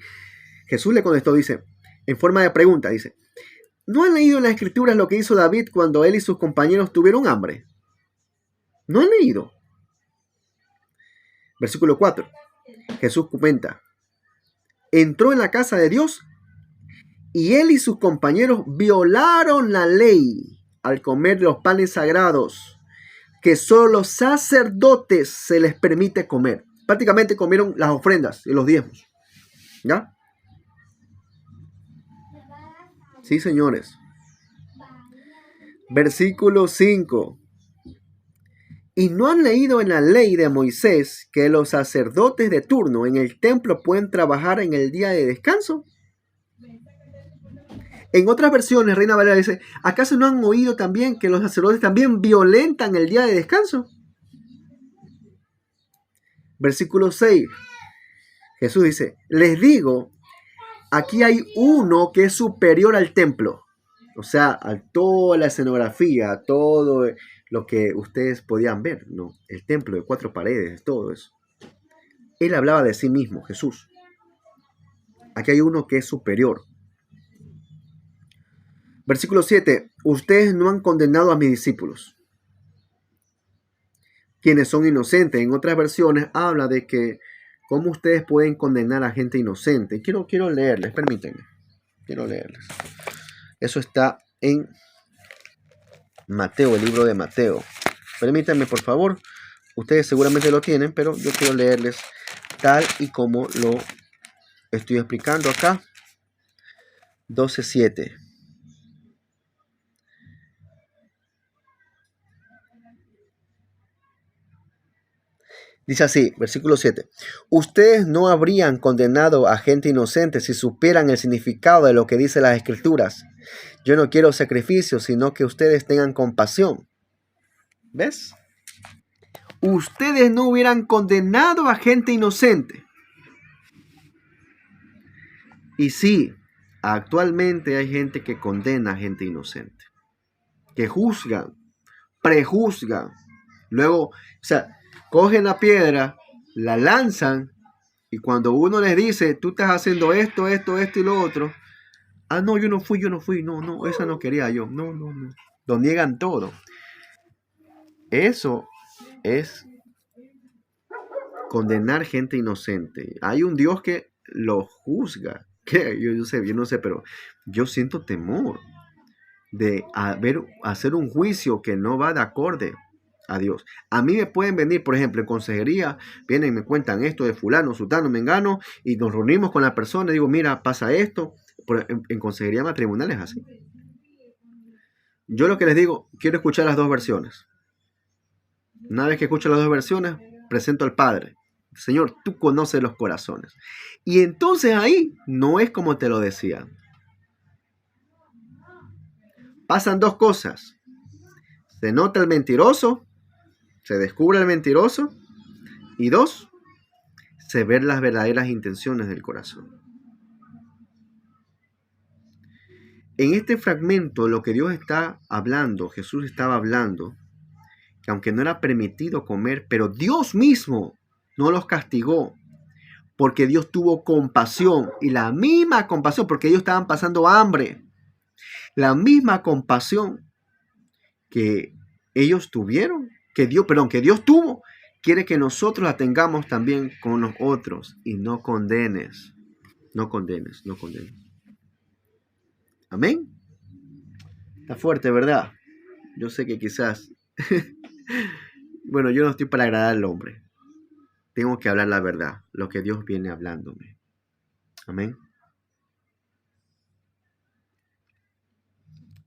Jesús le contestó, dice, en forma de pregunta, dice, ¿no han leído en las escrituras lo que hizo David cuando él y sus compañeros tuvieron hambre? ¿No han leído? Versículo 4. Jesús comenta, entró en la casa de Dios y él y sus compañeros violaron la ley al comer los panes sagrados que solo los sacerdotes se les permite comer. Prácticamente comieron las ofrendas y los diezmos. ¿Ya? Sí, señores. Versículo 5. ¿Y no han leído en la ley de Moisés que los sacerdotes de turno en el templo pueden trabajar en el día de descanso? En otras versiones, Reina Valera dice, ¿acaso no han oído también que los sacerdotes también violentan el día de descanso? Versículo 6. Jesús dice, les digo, aquí hay uno que es superior al templo. O sea, a toda la escenografía, a todo lo que ustedes podían ver, ¿no? El templo de 4 paredes, todo eso. Él hablaba de sí mismo, Jesús. Aquí hay uno que es superior. Versículo 7. Ustedes no han condenado a mis discípulos, quienes son inocentes. En otras versiones habla de que cómo ustedes pueden condenar a gente inocente. Quiero leerles, permítanme. Quiero leerles. Eso está en Mateo, el libro de Mateo. Permítanme, por favor. Ustedes seguramente lo tienen, pero yo quiero leerles tal y como lo estoy explicando acá. 12:7. Dice así, versículo 7. Ustedes no habrían condenado a gente inocente si supieran el significado de lo que dice las Escrituras. Yo no quiero sacrificios, sino que ustedes tengan compasión. ¿Ves? Ustedes no hubieran condenado a gente inocente. Y sí, actualmente hay gente que condena a gente inocente. Que juzgan, prejuzgan. Luego, cogen la piedra, la lanzan, y cuando uno les dice, tú estás haciendo esto y lo otro, no, yo no fui, no, esa no quería yo, no. Lo niegan todo. Eso es condenar gente inocente. Hay un Dios que lo juzga. Yo no sé, pero yo siento temor de hacer un juicio que no va de acorde a Dios. A mí me pueden venir, por ejemplo, en consejería, vienen y me cuentan esto de fulano, sutano, mengano, y nos reunimos con la persona y digo, mira, pasa esto. En consejería matrimonial es así. Yo lo que les digo, quiero escuchar las dos versiones. Una vez que escucho las dos versiones, presento al Padre. Señor, tú conoces los corazones. Y entonces ahí no es como te lo decían. Pasan dos cosas. Se nota el mentiroso, se descubre el mentiroso, y 2, se ven las verdaderas intenciones del corazón. En este fragmento lo que Dios está hablando, Jesús estaba hablando, que aunque no era permitido comer, pero Dios mismo no los castigó, porque Dios tuvo compasión, y la misma compasión, porque ellos estaban pasando hambre, la misma compasión que ellos tuvieron, que Dios tuvo, quiere que nosotros la tengamos también con los otros, y no condenes, no condenes, no condenes. Amén. Está fuerte, ¿verdad? Yo sé que quizás, bueno, yo no estoy para agradar al hombre. Tengo que hablar la verdad, lo que Dios viene hablándome. Amén.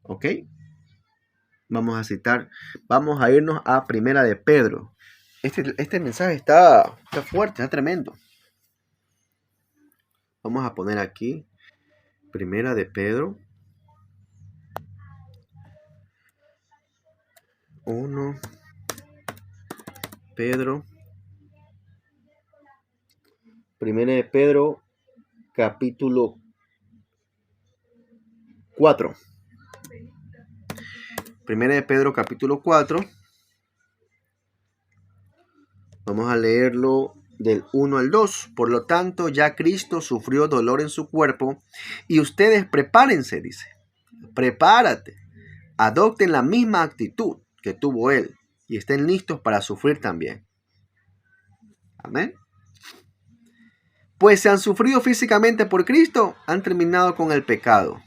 ¿Ok? Vamos a irnos a Primera de Pedro. Este mensaje está fuerte, está tremendo. Vamos a poner aquí Primera de Pedro 1. Primera de Pedro capítulo 4. Primera de Pedro capítulo 4. Vamos a leerlo del 1 al 2. Por lo tanto, ya Cristo sufrió dolor en su cuerpo, y ustedes prepárense, dice. Prepárate. Adopten la misma actitud que tuvo Él, y estén listos para sufrir también. Amén. Pues se han sufrido físicamente por Cristo, han terminado con el pecado.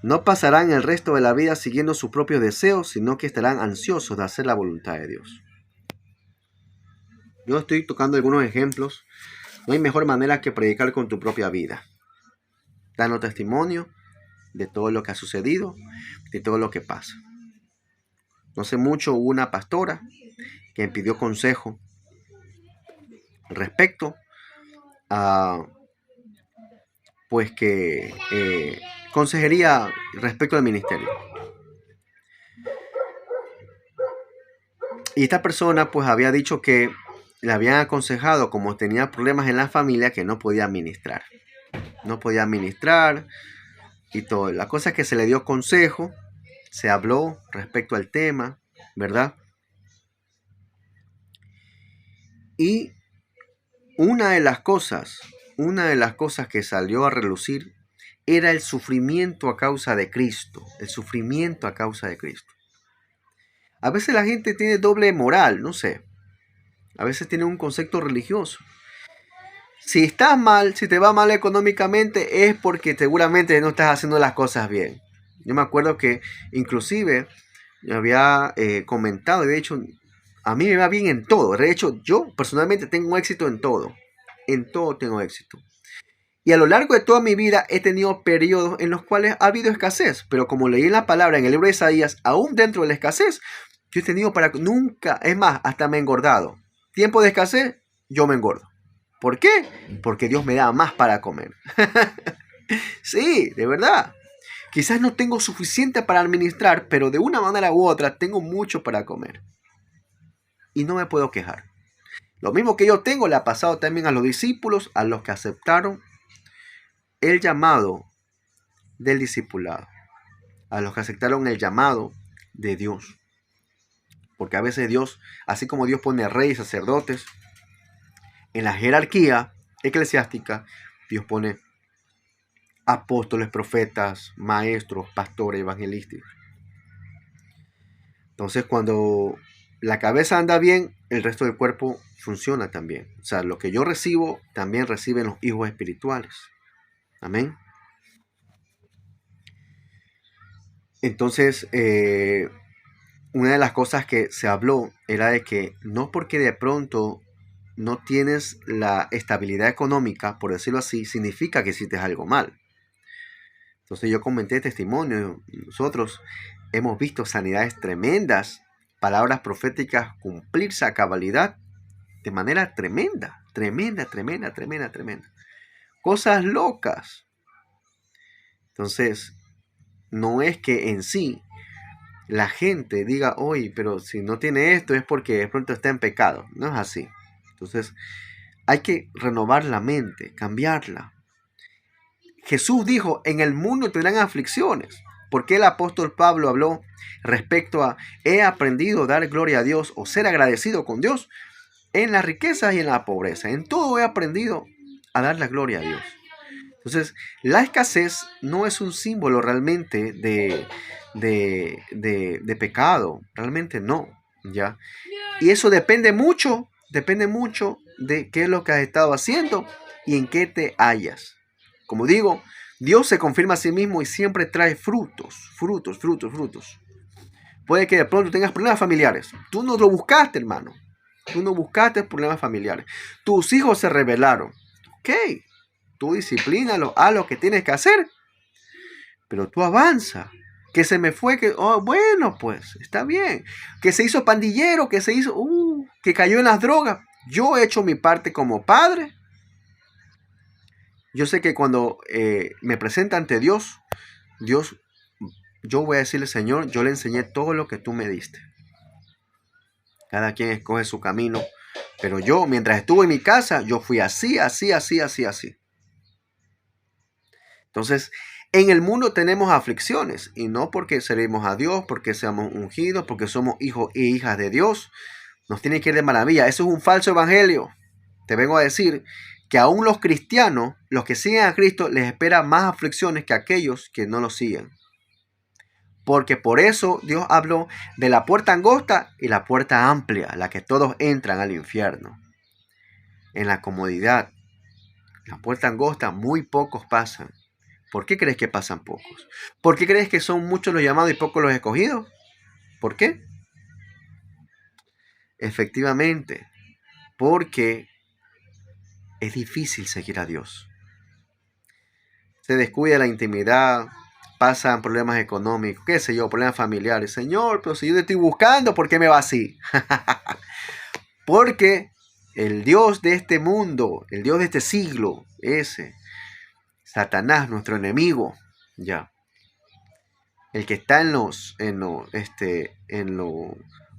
No pasarán el resto de la vida siguiendo sus propios deseos, sino que estarán ansiosos de hacer la voluntad de Dios. Yo estoy tocando algunos ejemplos. No hay mejor manera que predicar con tu propia vida, dando testimonio de todo lo que ha sucedido, de todo lo que pasa. No hace mucho hubo una pastora que me pidió consejo respecto a, pues que consejería respecto al ministerio. Y esta persona pues había dicho que le habían aconsejado, como tenía problemas en la familia, que no podía ministrar. No podía ministrar y todo. La cosa es que se le dio consejo, se habló respecto al tema, ¿verdad? Y una de las cosas que salió a relucir era el sufrimiento a causa de Cristo. El sufrimiento a causa de Cristo. A veces la gente tiene doble moral, no sé. A veces tiene un concepto religioso. Si estás mal, si te va mal económicamente, es porque seguramente no estás haciendo las cosas bien. Yo me acuerdo que inclusive yo había comentado, y de hecho, a mí me va bien en todo. De hecho, yo personalmente tengo éxito en todo. En todo tengo éxito. Y a lo largo de toda mi vida he tenido periodos en los cuales ha habido escasez. Pero como leí en la palabra en el libro de Isaías, aún dentro de la escasez, yo he tenido para nunca, es más, hasta me he engordado. Tiempo de escasez, yo me engordo. ¿Por qué? Porque Dios me da más para comer. Sí, de verdad. Quizás no tengo suficiente para administrar, pero de una manera u otra tengo mucho para comer. Y no me puedo quejar. Lo mismo que yo tengo le ha pasado también a los discípulos, a los que aceptaron el llamado del discipulado, a los que aceptaron el llamado de Dios. Porque a veces Dios, así como Dios pone reyes, sacerdotes, en la jerarquía eclesiástica, Dios pone apóstoles, profetas, maestros, pastores, evangelistas. Entonces, cuando la cabeza anda bien, el resto del cuerpo funciona también. O sea, lo que yo recibo, también reciben los hijos espirituales. Amén. Entonces, una de las cosas que se habló era de que no porque de pronto no tienes la estabilidad económica, por decirlo así, significa que hiciste algo mal. Entonces yo comenté testimonio. Nosotros hemos visto sanidades tremendas, palabras proféticas cumplirse a cabalidad de manera tremenda, tremenda. Cosas locas. Entonces, no es que en sí la gente diga, oye, pero si no tiene esto es porque de pronto está en pecado. No es así. Entonces, hay que renovar la mente, cambiarla. Jesús dijo, en el mundo tendrán aflicciones. ¿Por qué el apóstol Pablo habló respecto a he aprendido a dar gloria a Dios o ser agradecido con Dios en las riquezas y en la pobreza? En todo he aprendido a dar la gloria a Dios. Entonces, la escasez no es un símbolo realmente de pecado. Realmente no, ¿ya? Y eso depende mucho de qué es lo que has estado haciendo y en qué te hallas. Como digo, Dios se confirma a sí mismo y siempre trae frutos. Puede que de pronto tengas problemas familiares. Tú no lo buscaste, hermano. Tú no buscaste problemas familiares. Tus hijos se rebelaron. Ok, tú disciplínalo, haz lo que tienes que hacer. Pero tú avanza. Que se me fue, bueno, pues, está bien. Que se hizo pandillero, que cayó en las drogas. Yo he hecho mi parte como padre. Yo sé que cuando me presenta ante Dios, yo voy a decirle, Señor, yo le enseñé todo lo que tú me diste. Cada quien escoge su camino. Pero yo, mientras estuve en mi casa, yo fui así. Entonces, en el mundo tenemos aflicciones. Y no porque servimos a Dios, porque seamos ungidos, porque somos hijos e hijas de Dios. Nos tiene que ir de maravilla. Eso es un falso evangelio. Te vengo a decir que aún los cristianos, los que siguen a Cristo, les espera más aflicciones que aquellos que no lo siguen. Porque por eso Dios habló de la puerta angosta y la puerta amplia, la que todos entran al infierno. En la comodidad, la puerta angosta, muy pocos pasan. ¿Por qué crees que pasan pocos? ¿Por qué crees que son muchos los llamados y pocos los escogidos? ¿Por qué? Efectivamente, porque es difícil seguir a Dios. Se descuida la intimidad, pasan problemas económicos, qué sé yo, problemas familiares. Señor, pero si yo te estoy buscando, ¿por qué me va así? Porque el Dios de este mundo, el Dios de este siglo, ese, Satanás, nuestro enemigo, ya, el que está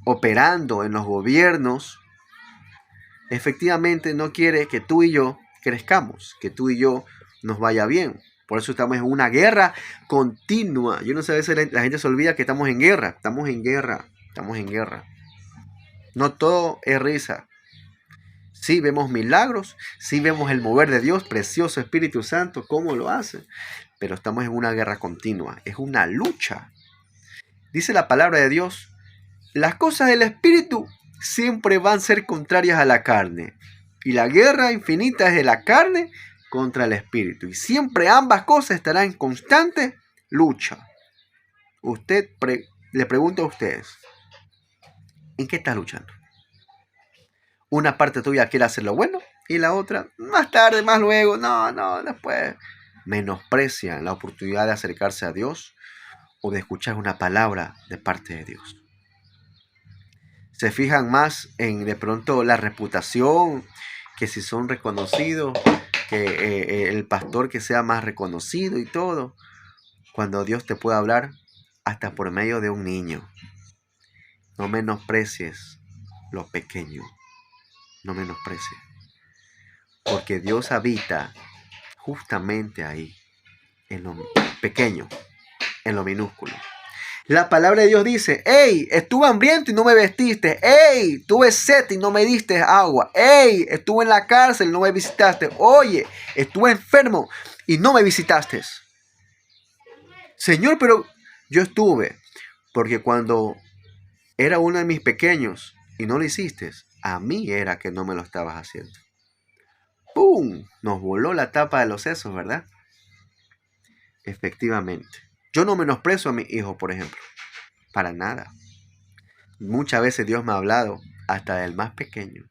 operando en los gobiernos, efectivamente no quiere que tú y yo crezcamos, que tú y yo nos vaya bien. Por eso estamos en una guerra continua. Yo no sé, a veces la gente se olvida que estamos en guerra. Estamos en guerra. No todo es risa. Sí vemos milagros, sí vemos el mover de Dios, precioso Espíritu Santo, cómo lo hace. Pero estamos en una guerra continua. Es una lucha. Dice la palabra de Dios, las cosas del Espíritu siempre van a ser contrarias a la carne. Y la guerra infinita es de la carne contra el Espíritu. Y siempre ambas cosas estarán en constante lucha. Le pregunto a ustedes, ¿en qué estás luchando? Una parte tuya quiere hacer lo bueno y la otra, más tarde, más luego, no, después. Menosprecian la oportunidad de acercarse a Dios o de escuchar una palabra de parte de Dios. Se fijan más en de pronto la reputación, que si son reconocidos, que el pastor que sea más reconocido y todo, cuando Dios te puede hablar hasta por medio de un niño. No menosprecies lo pequeño, no menosprecies, porque Dios habita justamente ahí, en lo pequeño, en lo minúsculo. La palabra de Dios dice, hey, estuve hambriento y no me vestiste. Hey, tuve sed y no me diste agua. Hey, estuve en la cárcel y no me visitaste. Oye, estuve enfermo y no me visitaste. Señor, pero yo estuve. Porque cuando era uno de mis pequeños y no lo hiciste, a mí era que no me lo estabas haciendo. ¡Pum! Nos voló la tapa de los sesos, ¿verdad? Efectivamente. Yo no menosprecio a mi hijo, por ejemplo. Para nada. Muchas veces Dios me ha hablado, hasta del más pequeño.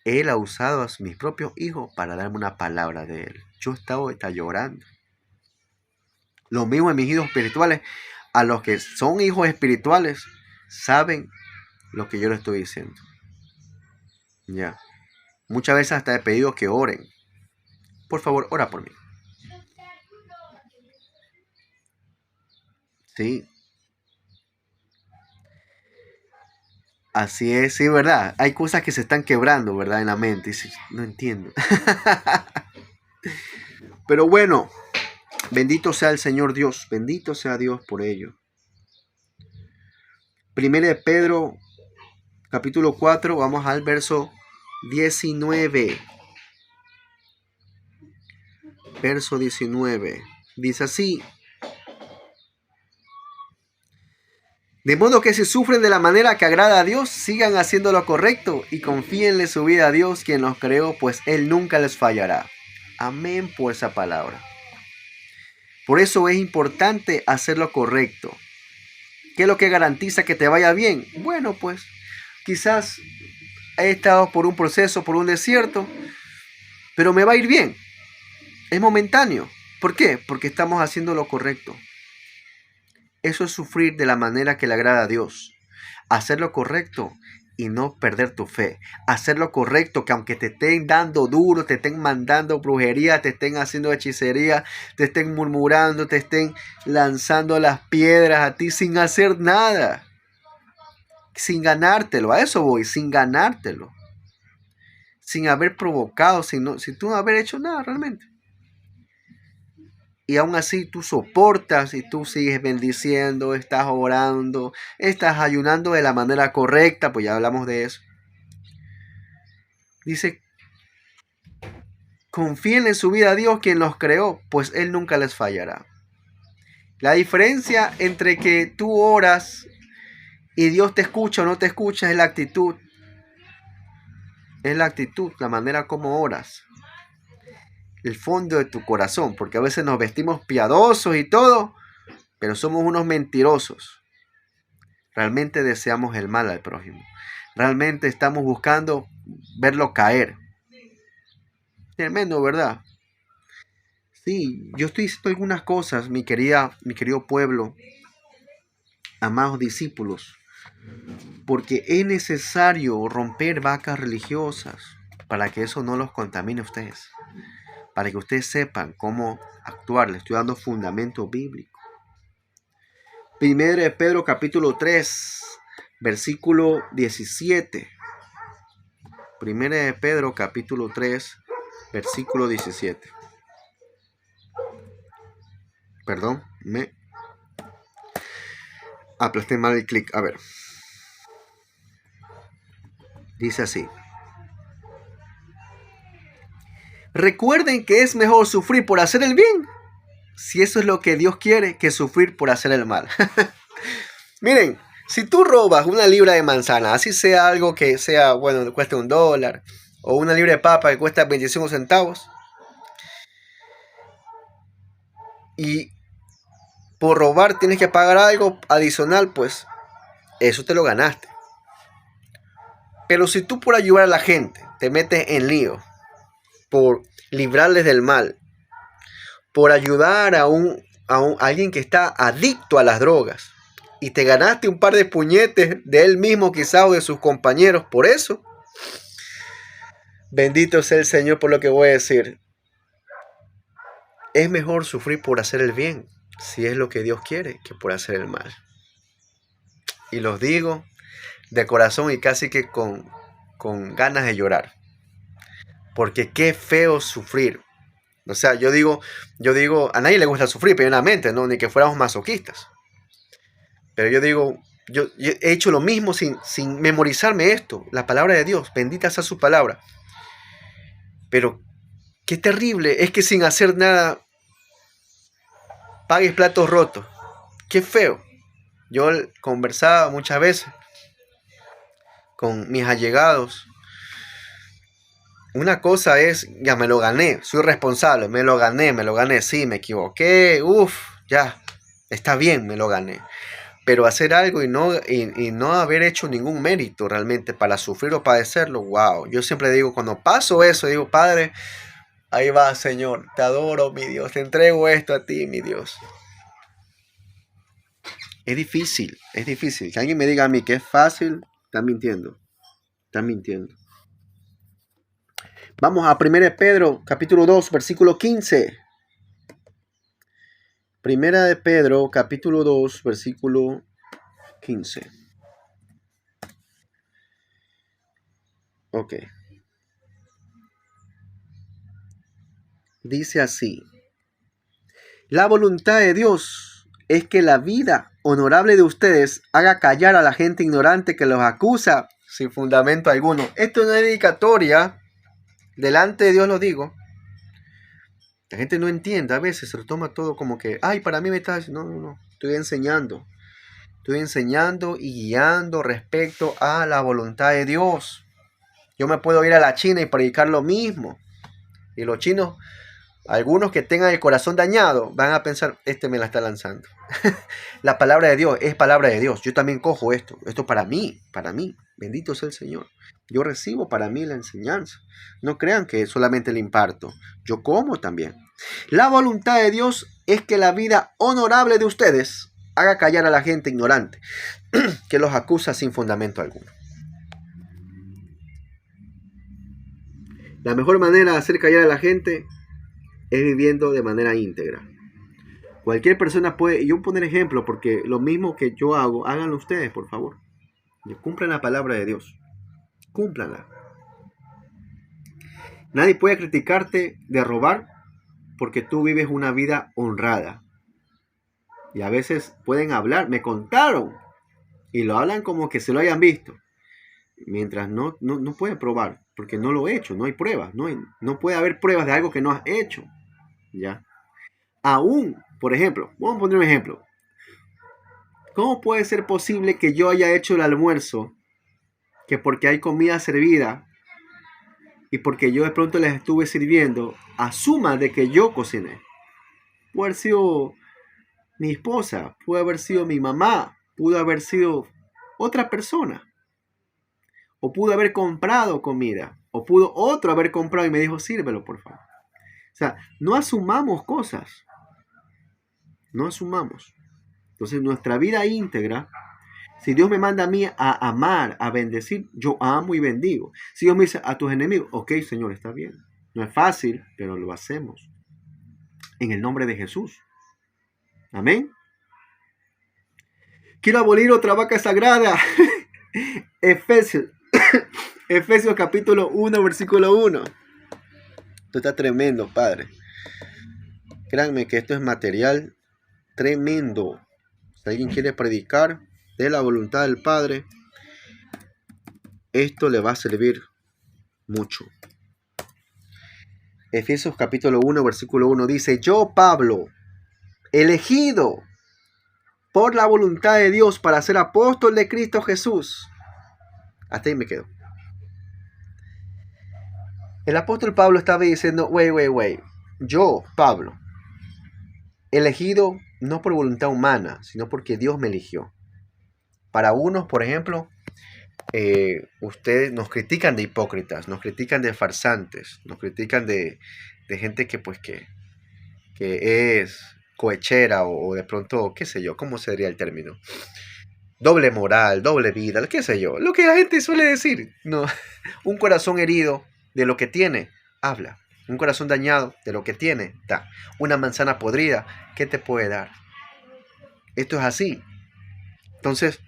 Él ha usado a mis propios hijos para darme una palabra de Él. Yo estaba llorando. Lo mismo en mis hijos espirituales. A los que son hijos espirituales, saben lo que yo les estoy diciendo. Ya. Muchas veces hasta he pedido que oren. Por favor, ora por mí. Sí. Así es, sí, ¿verdad? Hay cosas que se están quebrando, ¿verdad? En la mente. No entiendo. Pero bueno, bendito sea el Señor Dios, bendito sea Dios por ello. Primera de Pedro, capítulo 4, vamos al verso 19. Verso 19. Dice así: de modo que si sufren de la manera que agrada a Dios, sigan haciendo lo correcto y confíenle su vida a Dios, quien los creó, pues Él nunca les fallará. Amén por esa palabra. Por eso es importante hacer lo correcto. ¿Qué es lo que garantiza que te vaya bien? Bueno, pues quizás he estado por un proceso, por un desierto, pero me va a ir bien. Es momentáneo. ¿Por qué? Porque estamos haciendo lo correcto. Eso es sufrir de la manera que le agrada a Dios. Hacer lo correcto y no perder tu fe. Hacer lo correcto, que aunque te estén dando duro, te estén mandando brujería, te estén haciendo hechicería, te estén murmurando, te estén lanzando las piedras a ti sin hacer nada. Sin ganártelo. A eso voy, sin ganártelo. Sin haber provocado, sin tú no haber hecho nada realmente. Y aún así tú soportas y tú sigues bendiciendo, estás orando, estás ayunando de la manera correcta, pues ya hablamos de eso. Dice, confíen en su vida a Dios quien los creó, pues Él nunca les fallará. La diferencia entre que tú oras y Dios te escucha o no te escucha es la actitud. Es la actitud, la manera como oras. El fondo de tu corazón, porque a veces nos vestimos piadosos y todo, pero somos unos mentirosos. Realmente deseamos el mal al prójimo. Realmente estamos buscando verlo caer. Tremendo, ¿verdad? Sí, yo estoy diciendo algunas cosas, mi querido pueblo, amados discípulos, porque es necesario romper vacas religiosas para que eso no los contamine a ustedes, para que ustedes sepan cómo actuar. Les estoy dando fundamento bíblico. Primero de Pedro capítulo 3, versículo 17. Primera de Pedro capítulo 3, versículo 17. Perdón, me aplasté mal el clic. A ver. Dice así. Recuerden que es mejor sufrir por hacer el bien, si eso es lo que Dios quiere, que sufrir por hacer el mal. Miren, si tú robas una libra de manzana, así sea algo que sea, bueno, cueste $1, o una libra de papa que cuesta 25 centavos, y por robar tienes que pagar algo adicional, pues eso te lo ganaste. Pero si tú por ayudar a la gente te metes en lío, por librarles del mal, por ayudar a alguien que está adicto a las drogas, y te ganaste un par de puñetes de él mismo quizá o de sus compañeros por eso, bendito sea el Señor por lo que voy a decir. Es mejor sufrir por hacer el bien, si es lo que Dios quiere, que por hacer el mal. Y los digo de corazón y casi que con ganas de llorar. Porque qué feo sufrir. O sea, yo digo, a nadie le gusta sufrir, primeramente, ¿no? Ni que fuéramos masoquistas. Pero yo digo, yo he hecho lo mismo sin memorizarme esto, la palabra de Dios, bendita sea su palabra. Pero qué terrible es que sin hacer nada pagues platos rotos. Qué feo. Yo conversaba muchas veces con mis allegados. Una cosa es, ya me lo gané, soy responsable, me lo gané, sí, me equivoqué, ya, está bien, me lo gané. Pero hacer algo y no haber hecho ningún mérito realmente para sufrir o padecerlo, wow. Yo siempre digo, cuando paso eso, digo, Padre, ahí va, Señor, te adoro, mi Dios, te entrego esto a ti, mi Dios. Es difícil. Que alguien me diga a mí que es fácil, está mintiendo. Vamos a 1 Pedro, capítulo 2, versículo 15. Primera de Pedro, capítulo 2, versículo 15. Ok. Dice así. La voluntad de Dios es que la vida honorable de ustedes haga callar a la gente ignorante que los acusa sin fundamento alguno. Esto no es dedicatoria. Delante de Dios lo digo. La gente no entiende, a veces se lo toma todo como que, ay, para mí me estás... No, no, no. Estoy enseñando. Estoy enseñando y guiando respecto a la voluntad de Dios. Yo me puedo ir a la China y predicar lo mismo. Y los chinos, algunos que tengan el corazón dañado, van a pensar, este me la está lanzando. La palabra de Dios es palabra de Dios. Yo también cojo esto. Esto para mí, para mí. Bendito sea el Señor. Yo recibo para mí la enseñanza. No crean que solamente le imparto. Yo como también. La voluntad de Dios es que la vida honorable de ustedes haga callar a la gente ignorante que los acusa sin fundamento alguno. La mejor manera de hacer callar a la gente es viviendo de manera íntegra. Cualquier persona puede, y yo poner ejemplo, porque lo mismo que yo hago, háganlo ustedes, por favor. Cumplan la palabra de Dios. Cúmplanla. Nadie puede criticarte de robar porque tú vives una vida honrada. Y a veces pueden hablar, me contaron, y lo hablan como que se lo hayan visto. Mientras no pueden probar, porque no lo he hecho, no hay pruebas, no puede haber pruebas de algo que no has hecho. ¿Ya? Aún, por ejemplo, vamos a poner un ejemplo. ¿Cómo puede ser posible que yo haya hecho el almuerzo, que porque hay comida servida y porque yo de pronto les estuve sirviendo, asuma de que yo cociné? Puede haber sido mi esposa, puede haber sido mi mamá, pudo haber sido otra persona, o pudo haber comprado comida, o pudo otro haber comprado y me dijo, sírvelo por favor. O sea, no asumamos cosas, no asumamos. Entonces nuestra vida íntegra, si Dios me manda a mí a amar, a bendecir, yo amo y bendigo. Si Dios me dice a tus enemigos, ok, Señor, está bien. No es fácil, pero lo hacemos. En el nombre de Jesús. Amén. Quiero abolir otra vaca sagrada. Efesios. Efesios capítulo 1, versículo 1. Esto está tremendo, Padre. Créanme que esto es material tremendo. Si alguien quiere predicar de la voluntad del Padre, esto le va a servir mucho. Efesios capítulo 1, versículo 1 dice, yo, Pablo, elegido por la voluntad de Dios para ser apóstol de Cristo Jesús. Hasta ahí me quedo. El apóstol Pablo estaba diciendo, wait. Yo, Pablo, elegido no por voluntad humana, sino porque Dios me eligió. Para unos, por ejemplo, ustedes nos critican de hipócritas, nos critican de farsantes, nos critican de gente que es cohechera o de pronto, qué sé yo, ¿cómo sería el término? Doble moral, doble vida, qué sé yo, lo que la gente suele decir. No, un corazón herido de lo que tiene, habla. Un corazón dañado de lo que tiene, da. Una manzana podrida, ¿qué te puede dar? Esto es así. Entonces,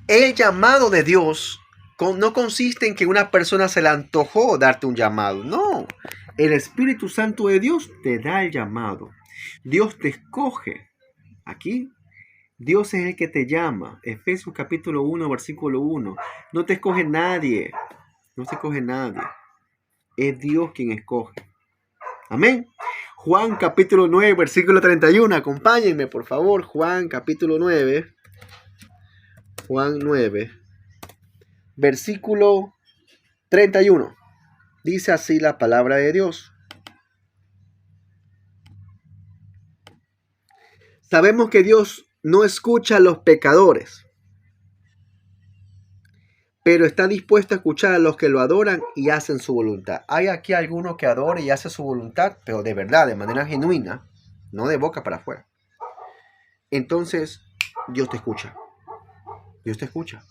el llamado de Dios no consiste en que una persona se le antojó darte un llamado. No, el Espíritu Santo de Dios te da el llamado. Dios te escoge. Aquí, Dios es el que te llama. Efesios capítulo 1, versículo 1. No te escoge nadie. No te escoge nadie. Es Dios quien escoge. Amén. Juan capítulo 9, versículo 31. Acompáñenme, por favor. Juan capítulo 9. Juan 9, versículo 31. Dice así la palabra de Dios. Sabemos que Dios no escucha a los pecadores, pero está dispuesto a escuchar a los que lo adoran y hacen su voluntad. Hay aquí alguno que adora y hace su voluntad, pero de verdad, de manera genuina, no de boca para afuera. Entonces, Dios te escucha. Dios te escucha.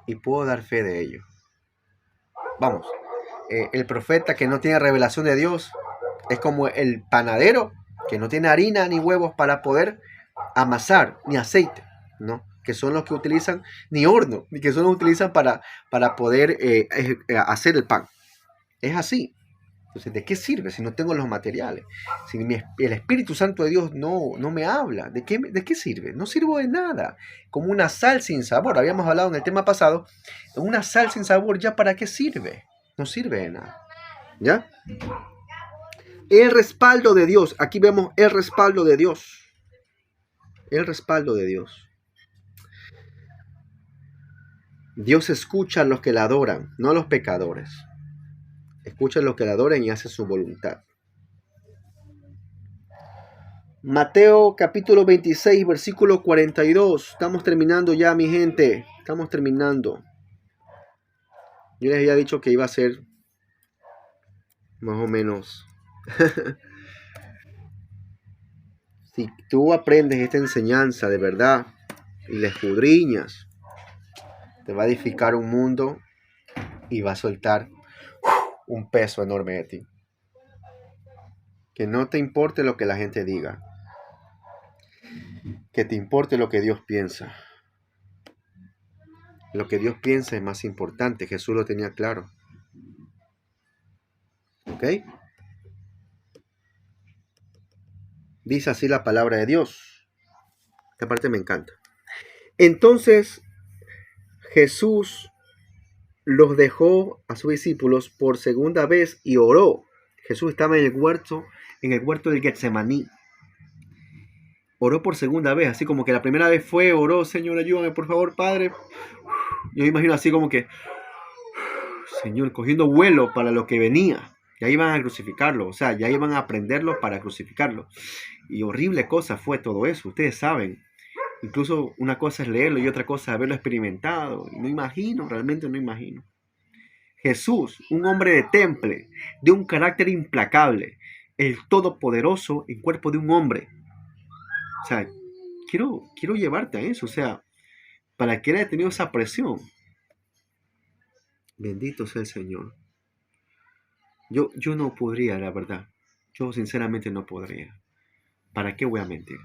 Y puedo dar fe de ello. Vamos, el profeta que no tiene revelación de Dios es como el panadero que no tiene harina ni huevos para poder amasar, ni aceite, ¿no? Que son los que utilizan, ni horno, ni que son los que utilizan para poder hacer el pan. Es así. Entonces, ¿de qué sirve si no tengo los materiales? Si el Espíritu Santo de Dios no me habla, ¿de qué sirve? No sirvo de nada. Como una sal sin sabor. Habíamos hablado en el tema pasado. Una sal sin sabor, ¿ya para qué sirve? No sirve de nada. ¿Ya? El respaldo de Dios. Aquí vemos el respaldo de Dios. El respaldo de Dios. Dios escucha a los que le adoran, no a los pecadores. Escucha a los que le adoran y hace su voluntad. Mateo capítulo 26, versículo 42. Estamos terminando ya, mi gente. Estamos terminando. Yo les había dicho que iba a ser más o menos. Si tú aprendes esta enseñanza de verdad y la escudriñas, te va a edificar un mundo y va a soltar un peso enorme de ti. Que no te importe lo que la gente diga. Que te importe lo que Dios piensa. Lo que Dios piensa es más importante. Jesús lo tenía claro. ¿Ok? Dice así la palabra de Dios. Esta parte me encanta. Entonces Jesús los dejó a sus discípulos por segunda vez y oró. Jesús estaba en el huerto del Getsemaní. Oró por segunda vez, así como que la primera vez fue, oró, Señor, ayúdame, por favor, Padre. Yo me imagino así como que, Señor, cogiendo vuelo para lo que venía. Ya iban a crucificarlo, o sea, ya iban a prenderlo para crucificarlo. Y horrible cosa fue todo eso, ustedes saben. Incluso una cosa es leerlo y otra cosa es haberlo experimentado. Y no imagino, realmente no imagino. Jesús, un hombre de temple, de un carácter implacable, el todopoderoso en cuerpo de un hombre. O sea, quiero llevarte a eso, o sea, para que él haya tenido esa presión. Bendito sea el Señor. Yo no podría, la verdad. Yo sinceramente no podría. ¿Para qué voy a mentir?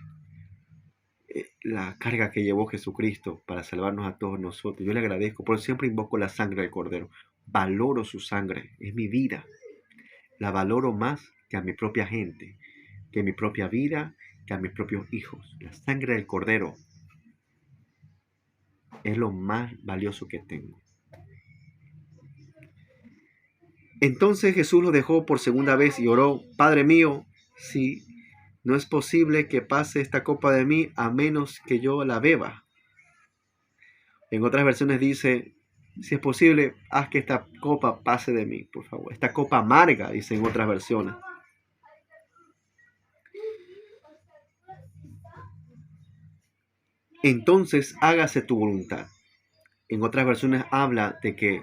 La carga que llevó Jesucristo para salvarnos a todos nosotros, yo le agradezco, por eso siempre invoco la sangre del Cordero. Valoro su sangre, es mi vida. La valoro más que a mi propia gente, que a mi propia vida, que a mis propios hijos. La sangre del Cordero es lo más valioso que tengo. Entonces Jesús lo dejó por segunda vez y oró, Padre mío, si no es posible que pase esta copa de mí a menos que yo la beba. En otras versiones dice, si es posible, haz que esta copa pase de mí, por favor. Esta copa amarga, dice en otras versiones. Entonces hágase tu voluntad. En otras versiones habla de que,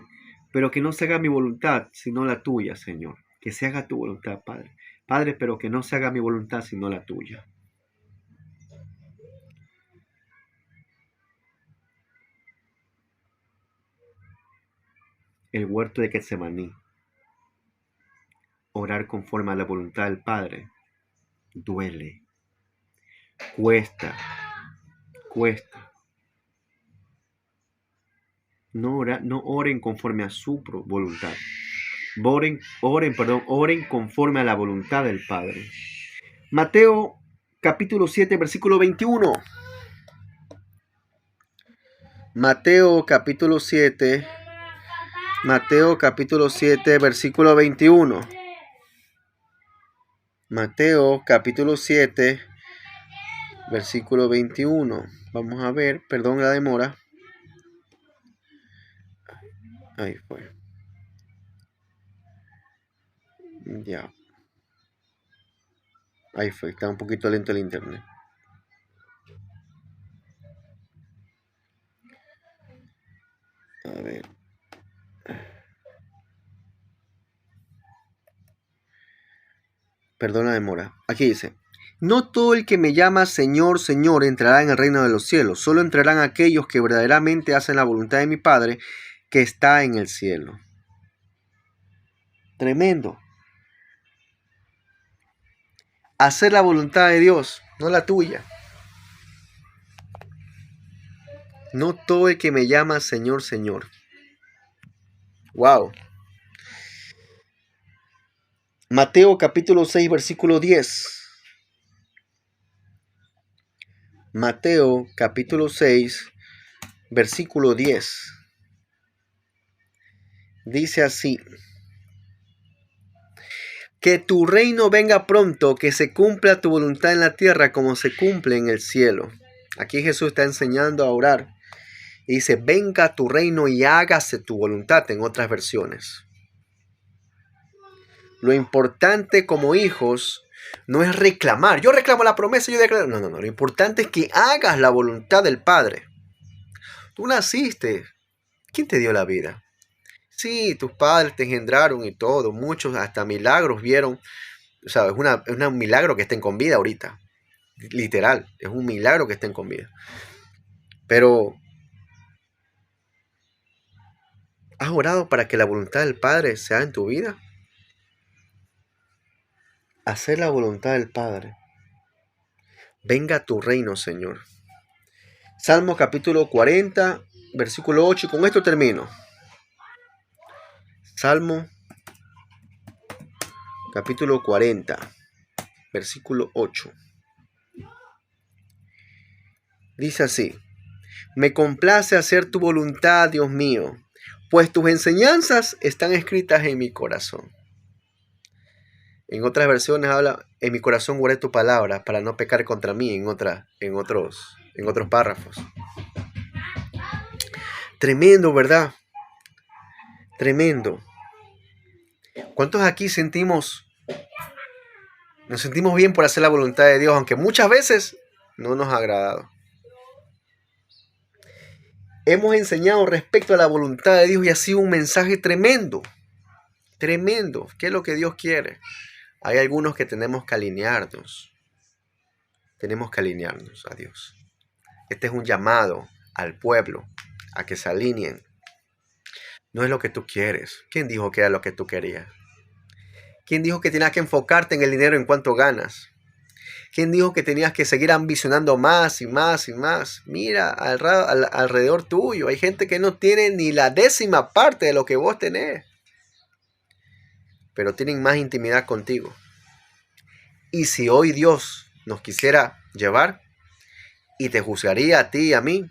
pero que no se haga mi voluntad, sino la tuya, Señor. Que se haga tu voluntad, Padre. Padre, pero que no se haga mi voluntad, sino la tuya. El huerto de Getsemaní. Orar conforme a la voluntad del Padre. Duele. Cuesta. No oren conforme a su voluntad. Oren conforme a la voluntad del Padre. Mateo capítulo 7, versículo 21. Mateo capítulo 7, versículo 21. Mateo capítulo 7, versículo 21. Vamos a ver, perdón la demora. Ahí fue. Ya. Ahí fue, está un poquito lento el internet. A ver. Perdón la demora. Aquí dice, no todo el que me llama Señor, Señor entrará en el reino de los cielos. Solo entrarán aquellos que verdaderamente hacen la voluntad de mi Padre que está en el cielo. Tremendo. Hacer la voluntad de Dios, no la tuya. No todo el que me llama Señor, Señor. Wow. Mateo capítulo 6, versículo 10. Mateo capítulo 6, versículo 10. Dice así: que tu reino venga pronto, que se cumpla tu voluntad en la tierra como se cumple en el cielo. Aquí Jesús está enseñando a orar. Y dice, venga tu reino y hágase tu voluntad en otras versiones. Lo importante como hijos no es reclamar. Yo reclamo la promesa, yo declaro. No. Lo importante es que hagas la voluntad del Padre. Tú naciste. ¿Quién te dio la vida? Sí, tus padres te engendraron y todo. Muchos hasta milagros vieron. O sea, es un milagro que estén con vida ahorita. Literal, es un milagro que estén con vida. Pero, ¿has orado para que la voluntad del Padre sea en tu vida? Hacer la voluntad del Padre. Venga tu reino, Señor. Salmo capítulo 40, versículo 8. Y con esto termino. Salmo capítulo 40, versículo 8. Dice así: me complace hacer tu voluntad, Dios mío, pues tus enseñanzas están escritas en mi corazón. En otras versiones habla, en mi corazón guardé tu palabra para no pecar contra mí, en otros párrafos. Tremendo, ¿verdad? Tremendo. ¿Cuántos aquí nos sentimos bien por hacer la voluntad de Dios, aunque muchas veces no nos ha agradado? Hemos enseñado respecto a la voluntad de Dios y ha sido un mensaje tremendo. Tremendo. ¿Qué es lo que Dios quiere? Hay algunos que tenemos que alinearnos. Tenemos que alinearnos a Dios. Este es un llamado al pueblo a que se alineen. No es lo que tú quieres. ¿Quién dijo que era lo que tú querías? ¿Quién dijo que tenías que enfocarte en el dinero en cuanto ganas? ¿Quién dijo que tenías que seguir ambicionando más y más y más? Mira alrededor tuyo. Hay gente que no tiene ni la 10ª parte de lo que vos tenés. Pero tienen más intimidad contigo. Y si hoy Dios nos quisiera llevar y te juzgaría a ti y a mí,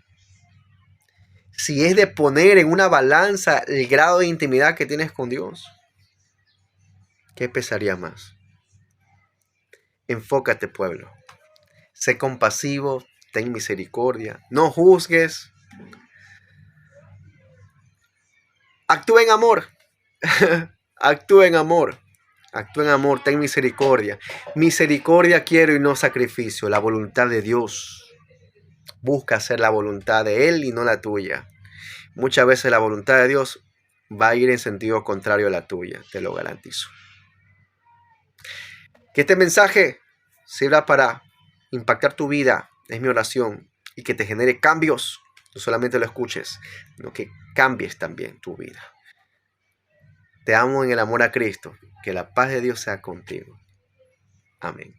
si es de poner en una balanza el grado de intimidad que tienes con Dios, ¿qué pesaría más? Enfócate, pueblo. Sé compasivo, ten misericordia, no juzgues. Actúa en amor. Actúa en amor. Actúa en amor, ten misericordia. Misericordia quiero y no sacrificio, la voluntad de Dios. Busca hacer la voluntad de Él y no la tuya. Muchas veces la voluntad de Dios va a ir en sentido contrario a la tuya, te lo garantizo. Que este mensaje sirva para impactar tu vida, es mi oración, y que te genere cambios. No solamente lo escuches, sino que cambies también tu vida. Te amo en el amor a Cristo. Que la paz de Dios sea contigo. Amén.